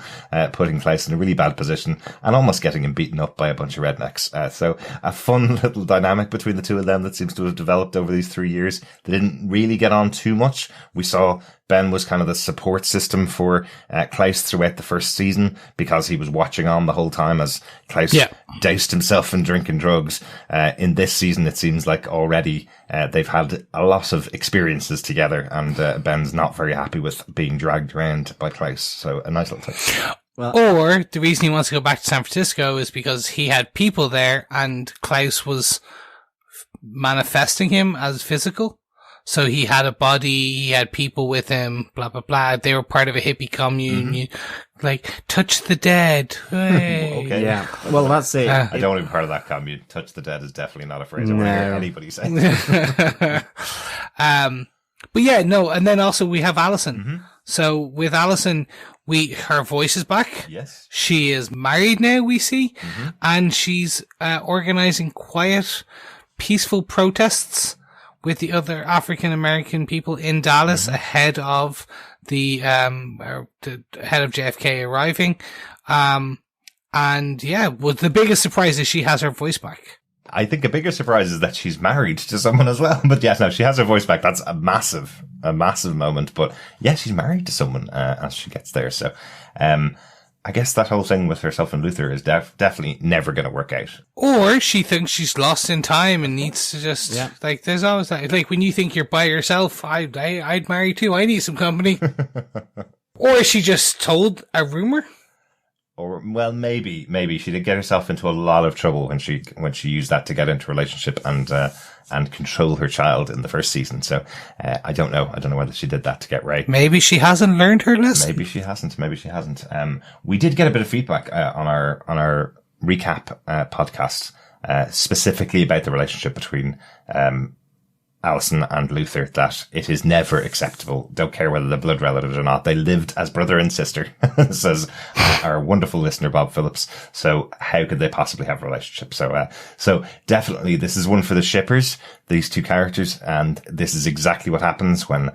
putting Klaus in a really bad position and almost getting him beaten up by a bunch of rednecks. So a fun little dynamic between the two of them that seems to have developed over these 3 years. They didn't really get on too much. We saw Ben was kind of the support system for Klaus throughout the first season, because he was watching on the whole time as Klaus doused himself in drinking drugs. In this season, it seems like already they've had a lot of experiences together, and Ben's not very happy with being dragged around by Klaus. So a nice little thing. Or the reason he wants to go back to San Francisco is because he had people there, and Klaus was manifesting him as physical. So he had a body, he had people with him, blah, blah, blah. They were part of a hippie commune. Like, touch the dead. Hey. Okay. Yeah. Well, that's it. I don't want to be part of that commune. Touch the dead is definitely not a phrase I want to hear anybody say. But yeah, no. And then also we have Allison. So with Allison, her voice is back. Yes. She is married now, we see. And she's organizing quiet, peaceful protests with the other African American people in Dallas ahead of the head of JFK arriving. And yeah, the biggest surprise is she has her voice back. I think a bigger surprise is that she's married to someone as well. But yes, no, she has her voice back. That's a massive moment. But yeah, she's married to someone as she gets there. So I guess that whole thing with herself and Luther is definitely never going to work out. Or she thinks she's lost in time and needs to just, like, there's always that. Like, when you think you're by yourself, I'd marry too. I need some company. Or she just told a rumor. Or, well, maybe she did get herself into a lot of trouble when she used that to get into a relationship and control her child in the first season. So, I don't know whether she did that to get Ray. Maybe she hasn't learned her lesson. Maybe she hasn't. We did get a bit of feedback, on our recap, podcast, specifically about the relationship between, Allison and Luther, that it is never acceptable. Don't care whether they're blood relatives or not. They lived as brother and sister, says our wonderful listener, Bob Phillips. So how could they possibly have a relationship? So definitely this is one for the shippers, these two characters. And this is exactly what happens when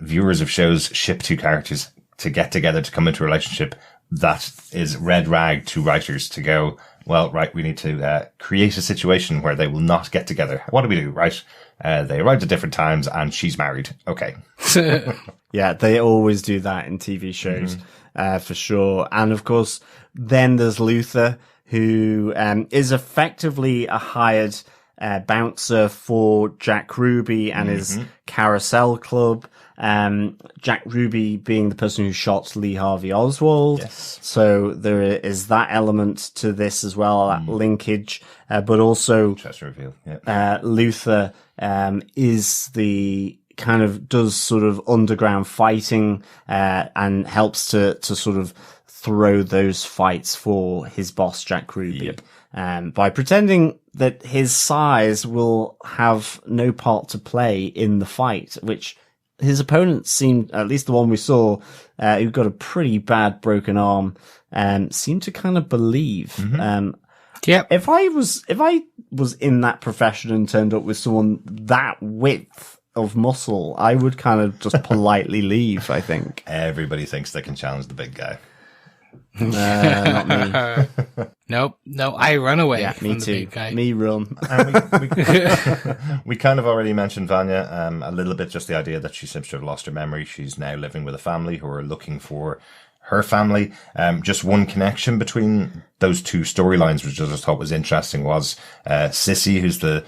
viewers of shows ship two characters to get together to come into a relationship. That is red rag to writers to go, well, right, we need to create a situation where they will not get together. What do we do? Right. They arrived at different times and she's married. Okay. Yeah, they always do that in TV shows, for sure. And of course, then there's Luther, who is effectively a hired bouncer for Jack Ruby and his Carousel Club. Jack Ruby being the person who shot Lee Harvey Oswald. Yes. So there is that element to this as well, that linkage. But also, Luther is the kind of does sort of underground fighting and helps to sort of throw those fights for his boss, Jack Ruby, by pretending that his size will have no part to play in the fight, which his opponent seemed, at least the one we saw, who got a pretty bad broken arm, seemed to kind of believe. If I was in that profession and turned up with someone that width of muscle, I would kind of just politely leave, I think. Everybody thinks they can challenge the big guy. Not me. No, I run away from me the too. big guy. Me run. We kind of already mentioned Vanya a little bit, just the idea that she seems to have lost her memory. She's now living with a family who are looking for her family. Just one connection between those two storylines, which I just thought was interesting, was Sissy, who's the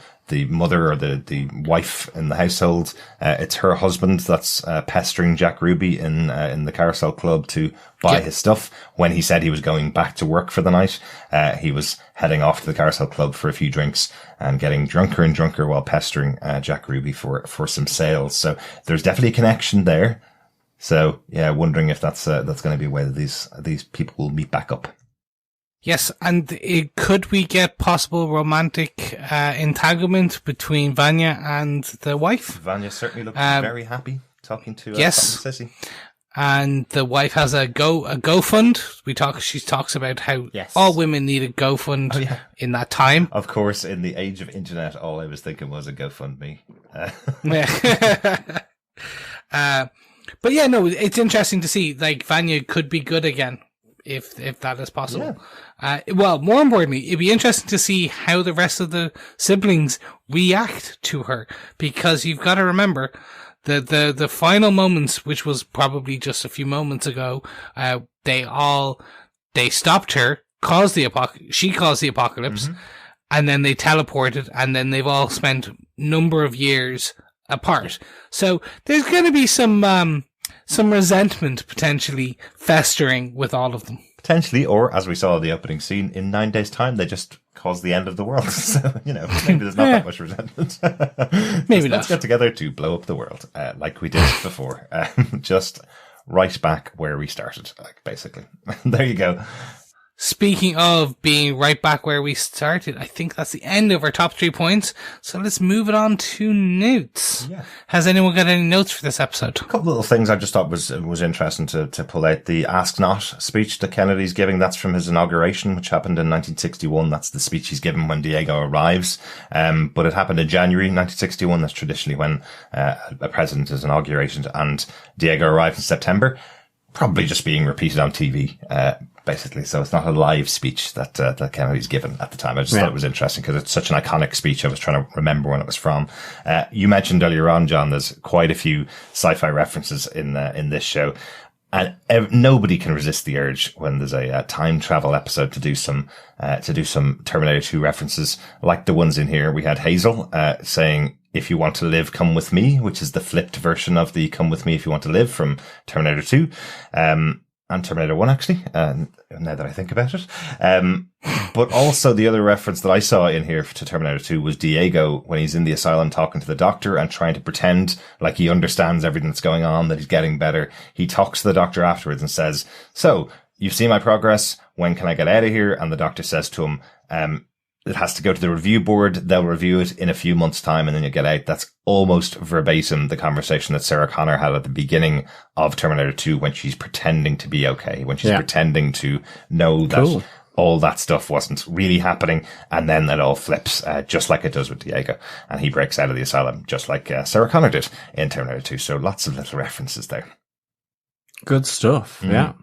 mother or the wife in the household. It's her husband that's pestering Jack Ruby in the Carousel Club to buy his stuff. When he said he was going back to work for the night, he was heading off to the Carousel Club for a few drinks and getting drunker and drunker while pestering Jack Ruby for some sales. So there's definitely a connection there. So yeah, wondering if that's going to be a way that these people will meet back up. Yes, and could we get possible romantic entanglement between Vanya and the wife? Vanya certainly looks very happy talking to Sissy. And the wife has a GoFund. She talks about how all women need a GoFund in that time. Of course, in the age of internet, all I was thinking was a GoFundMe. But yeah, no, it's interesting to see, like, Vanya could be good again, if that is possible. Yeah. Well, more importantly, it'd be interesting to see how the rest of the siblings react to her, because you've got to remember the final moments, which was probably just a few moments ago, they stopped her, she caused the apocalypse, and then they teleported, and then they've all spent number of years apart. So there's going to be some resentment potentially festering with all of them. Potentially, or as we saw in the opening scene, in 9 days' time, they just caused the end of the world. So, maybe there's not that much resentment. Maybe Let's get together to blow up the world, like we did before. Just right back where we started, basically. There you go. Speaking of being right back where we started, I think that's the end of our top 3 points. So let's move it on to notes. Yeah. Has anyone got any notes for this episode? A couple little things I just thought was interesting to pull out. The Ask Not speech that Kennedy's giving, that's from his inauguration, which happened in 1961. That's the speech he's given when Diego arrives. But it happened in January 1961. That's traditionally when a president is inaugurated, and Diego arrived in September. Probably just being repeated on TV, basically. So it's not a live speech that Kennedy's given at the time. I just thought it was interesting because it's such an iconic speech. I was trying to remember when it was from. You mentioned earlier on, John, there's quite a few sci-fi references in this show. And nobody can resist the urge when there's a time travel episode to do some Terminator 2 references, like the ones in here. We had Hazel, saying, "If you want to live, come with me," which is the flipped version of the "come with me if you want to live" from Terminator 2. And Terminator 1, actually, now that I think about it. But also the other reference that I saw in here to Terminator 2 was Diego when he's in the asylum talking to the doctor and trying to pretend like he understands everything that's going on, that he's getting better. He talks to the doctor afterwards and says, "So, you've seen my progress. When can I get out of here?" And the doctor says to him, it has to go to the review board. They'll review it in a few months' time and then you get out. That's almost verbatim the conversation that Sarah Connor had at the beginning of Terminator 2 when she's pretending to be okay, when she's pretending to know that all that stuff wasn't really happening. And then it all flips, just like it does with Diego. And he breaks out of the asylum, just like Sarah Connor did in Terminator 2. So lots of little references there. Good stuff. Yeah.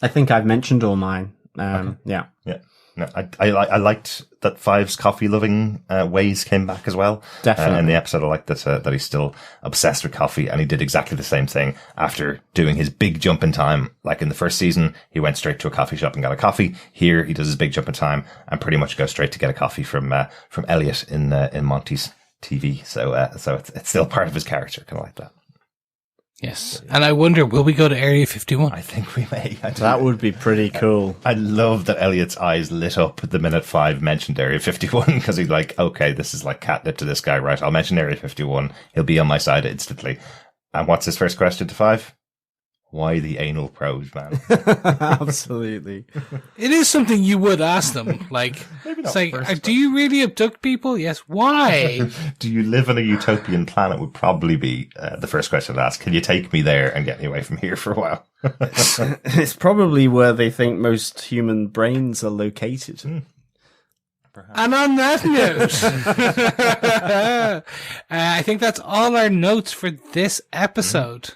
I think I've mentioned all mine. Okay. Yeah. No, I liked that Five's coffee loving ways came back as well. Definitely. In the episode, I liked that he's still obsessed with coffee, and he did exactly the same thing after doing his big jump in time. Like in the first season, he went straight to a coffee shop and got a coffee. Here, he does his big jump in time and pretty much goes straight to get a coffee from Elliot in Monty's TV. So it's still part of his character, kind of like that. Yes. And I wonder, will we go to Area 51? I think we may. That would be pretty cool. I love that Elliot's eyes lit up the minute Five mentioned Area 51 because he's like, okay, this is like catnip to this guy, right? I'll mention Area 51. He'll be on my side instantly. And what's his first question to Five? Why the anal probes, man? Absolutely. It is something you would ask them. Like, it's like, do you really abduct people? Yes. Why? Do you live on a utopian planet would probably be the first question to ask. Can you take me there and get me away from here for a while? It's probably where they think most human brains are located. And on that note, I think that's all our notes for this episode.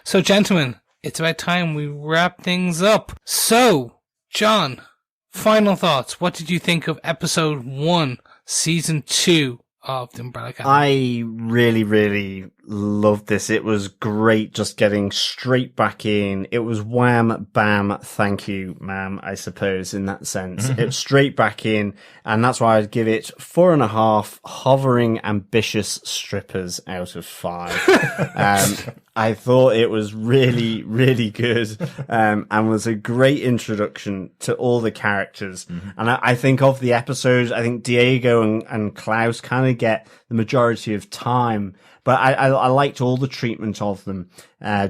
So, gentlemen, it's about time we wrap things up. So, John, final thoughts. What did you think of episode 1, season 2 of The Umbrella Academy? I really, really loved this. It was great just getting straight back in. It was wham, bam, thank you, ma'am, I suppose, in that sense. It was straight back in, and that's why I'd give it 4.5 hovering, ambitious strippers out of 5. I thought it was really, really good, and was a great introduction to all the characters. And I think of the episode, I think Diego and Klaus kind of get the majority of time, but I liked all the treatment of them.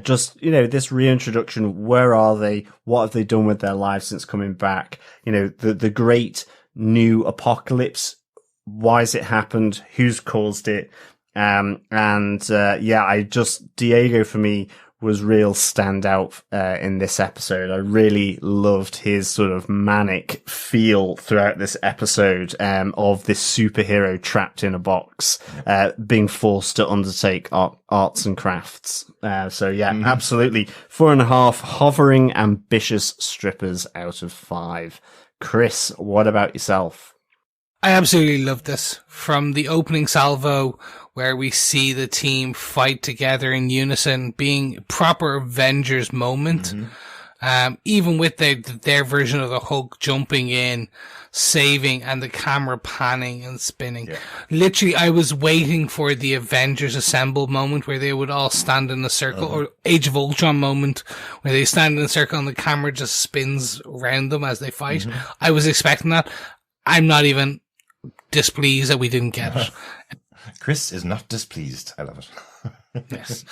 Just, this reintroduction, where are they? What have they done with their lives since coming back? The great new apocalypse. Why has it happened? Who's caused it? Diego for me was real standout in this episode. I really loved his sort of manic feel throughout this episode of this superhero trapped in a box, being forced to undertake arts and crafts. Absolutely. 4.5 hovering, ambitious strippers out of 5. Chris, what about yourself? I absolutely love this. From the opening salvo, where we see the team fight together in unison, being proper Avengers moment. Even with their version of the Hulk jumping in, saving, and the camera panning and spinning. Yeah. Literally, I was waiting for the Avengers Assemble moment where they would all stand in a circle, or Age of Ultron moment where they stand in a circle and the camera just spins around them as they fight. I was expecting that. I'm not even displeased that we didn't get it. Chris is not displeased. I love it. Yes.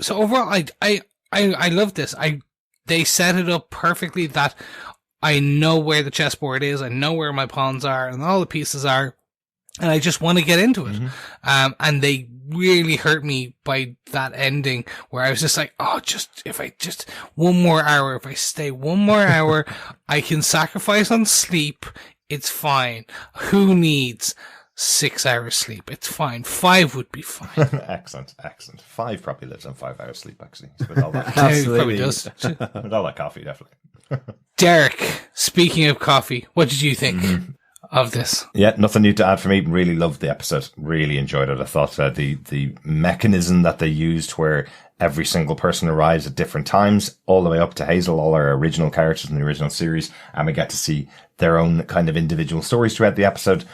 So overall, I love this. They set it up perfectly that I know where the chessboard is. I know where my pawns are and all the pieces are. And I just want to get into it. And they really hurt me by that ending where I was just like, if I one more hour, if I stay one more hour, I can sacrifice on sleep. It's fine. Who needs 6 hours sleep? It's fine. 5 would be fine. Excellent. 5 probably lives on 5 hours sleep, actually. With all that, probably does. With all that coffee, definitely. Derek, speaking of coffee, what did you think of this? Yeah, nothing new to add for me. Really loved the episode. Really enjoyed it. I thought the mechanism that they used where every single person arrives at different times, all the way up to Hazel, all our original characters in the original series, and we get to see their own kind of individual stories throughout the episode.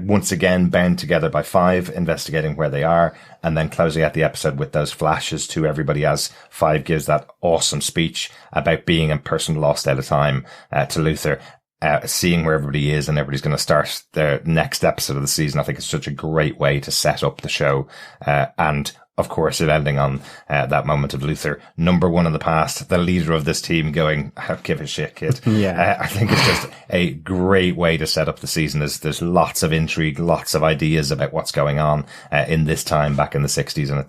Once again, bound together by 5, investigating where they are, and then closing out the episode with those flashes to everybody as 5 gives that awesome speech about being a person lost out of time to Luther. Seeing where everybody is and everybody's going to start their next episode of the season. I think it's such a great way to set up the show. And of course, it ending on that moment of Luther, number 1 in the past, the leader of this team going, give a shit, kid. I think it's just a great way to set up the season. There's lots of intrigue, lots of ideas about what's going on in this time back in the 60s. And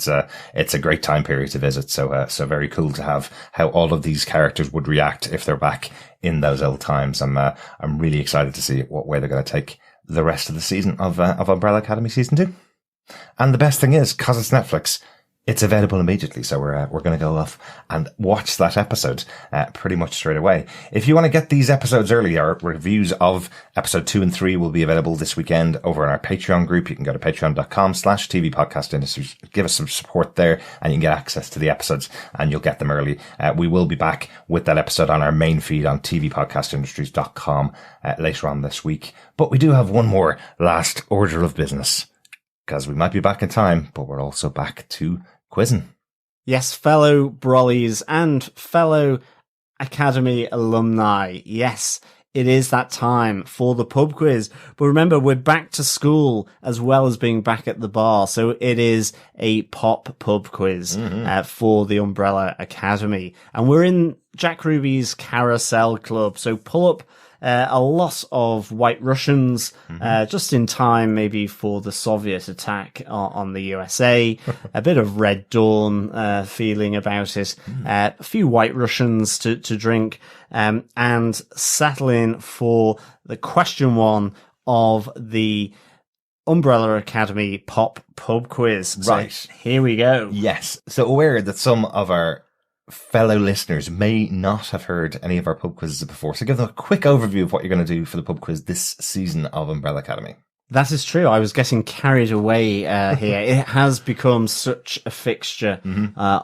it's a great time period to visit. So very cool to have how all of these characters would react if they're back in those old times. I'm really excited to see what way they're going to take the rest of the season of Umbrella Academy season 2. And the best thing is, cause it's Netflix, it's available immediately. So we're going to go off and watch that episode, pretty much straight away. If you want to get these episodes early, our reviews of episode 2 and 3 will be available this weekend over on our Patreon group. You can go to patreon.com/TV Podcast Industries. Give us some support there and you can get access to the episodes and you'll get them early. We will be back with that episode on our main feed on tvpodcastindustries.com, later on this week. But we do have one more last order of business, because we might be back in time, but we're also back to quizzing. Yes, fellow Brollies and fellow Academy alumni. Yes, it is that time for the pub quiz. But remember, we're back to school as well as being back at the bar. So it is a pop pub quiz for the Umbrella Academy. And we're in Jack Ruby's Carousel Club. So pull up a lot of White Russians, just in time maybe for the Soviet attack on the USA. A bit of Red Dawn feeling about it. A few White Russians to drink, and settle in for the question one of the Umbrella Academy Pop Pub Quiz. Right. So here we go. Yes. So aware that some of our fellow listeners may not have heard any of our pub quizzes before. So give them a quick overview of what you're going to do for the pub quiz this season of Umbrella Academy. That is true. I was getting carried away here. It has become such a fixture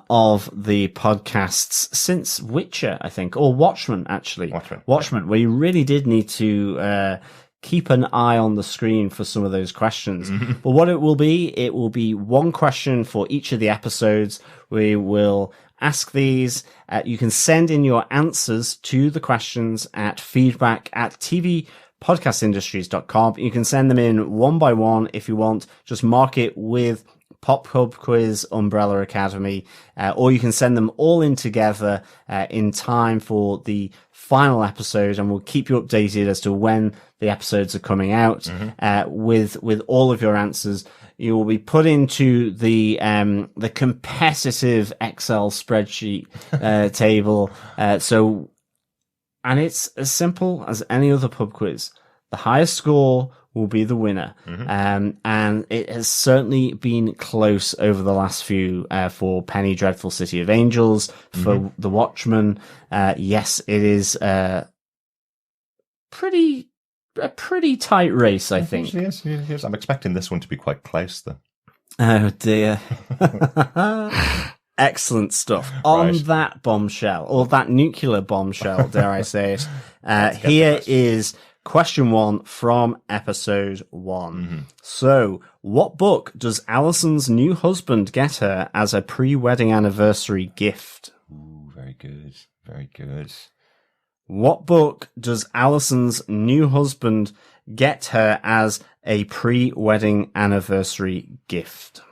of the podcasts since Witcher, I think, or Watchmen, actually. Watchmen, where you really did need to keep an eye on the screen for some of those questions. But what it will be one question for each of the episodes. We will ask these. You can send in your answers to the questions at feedback@tvpodcastindustries.com. You can send them in one by one if you want. Just mark it with Pop Pub Quiz Umbrella Academy, or you can send them all in together in time for the final episode, and we'll keep you updated as to when the episodes are coming out with all of your answers. You will be put into the competitive Excel spreadsheet table. And it's as simple as any other pub quiz. The highest score will be the winner. And it has certainly been close over the last few for Penny Dreadful City of Angels, for The Watchmen. Yes, it is a pretty tight race, I think. Yes. I'm expecting this one to be quite close, though. Oh, dear. Excellent stuff. On that bombshell, or that nuclear bombshell, dare I say it, here is question one from episode 1. So, what book does Allison's new husband get her as a pre-wedding anniversary gift? Ooh, very good. Very good. What book does Allison's new husband get her as a pre-wedding anniversary gift?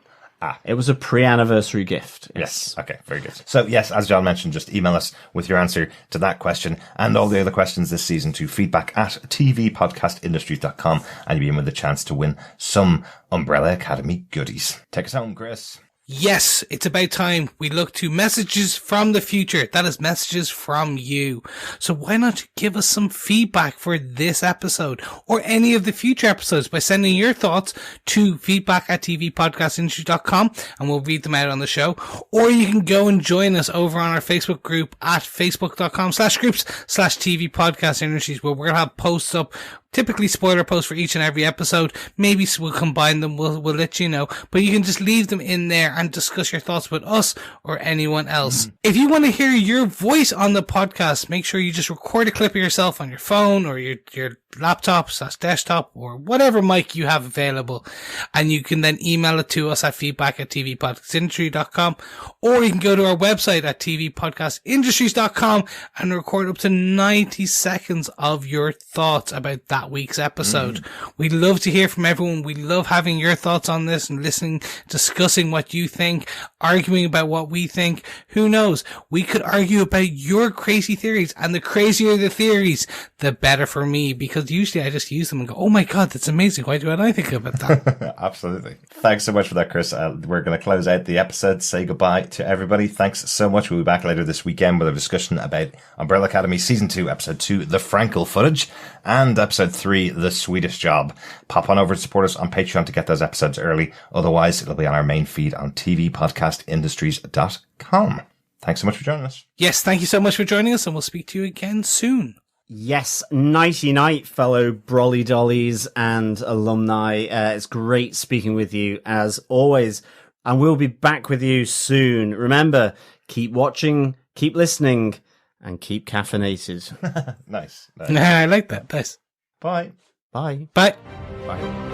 It was a pre-anniversary gift. Yes. Okay, very good. So, yes, as John mentioned, just email us with your answer to that question and all the other questions this season to feedback@tvpodcastindustries.com, and you'll be in with a chance to win some Umbrella Academy goodies. Take us home, Chris. Yes, it's about time we look to messages from the future. That is messages from you. So why not give us some feedback for this episode or any of the future episodes by sending your thoughts to feedback@tvpodcastindustries.com, and we'll read them out on the show. Or you can go and join us over on our Facebook group at facebook.com/groups/tvpodcastindustries, where we're going to have posts up, typically spoiler posts for each and every episode. Maybe we'll combine them. We'll let you know. But you can just leave them in there and discuss your thoughts with us or anyone else. If you want to hear your voice on the podcast, make sure you just record a clip of yourself on your phone or your laptop/desktop or whatever mic you have available. And you can then email it to us at feedback@tvpodcastindustry.com, or you can go to our website at tvpodcastindustries.com and record up to 90 seconds of your thoughts about that week's episode. We love to hear from everyone. We love having your thoughts on this and listening, discussing what you think, arguing about what we think. Who knows? We could argue about your crazy theories, and the crazier the theories, the better for me, because usually I just use them and go, oh my God, that's amazing. Why do I think about that? Absolutely. Thanks so much for that, Chris. We're going to close out the episode, say goodbye to everybody. Thanks so much. We'll be back later this weekend with a discussion about Umbrella Academy Season 2, Episode 2, The Frankel Footage, and Episode 3, The Swedish Job. Pop on over and support us on Patreon to get those episodes early. Otherwise, it'll be on our main feed on tvpodcastindustries.com. Thanks so much for joining us. Yes, thank you so much for joining us, and we'll speak to you again soon. Yes, nighty night, fellow Brolly Dollies and alumni. It's great speaking with you as always, and we'll be back with you soon. Remember, keep watching, keep listening, and keep caffeinated. Nice. I like that. Nice. Bye. Bye. Bye. Bye.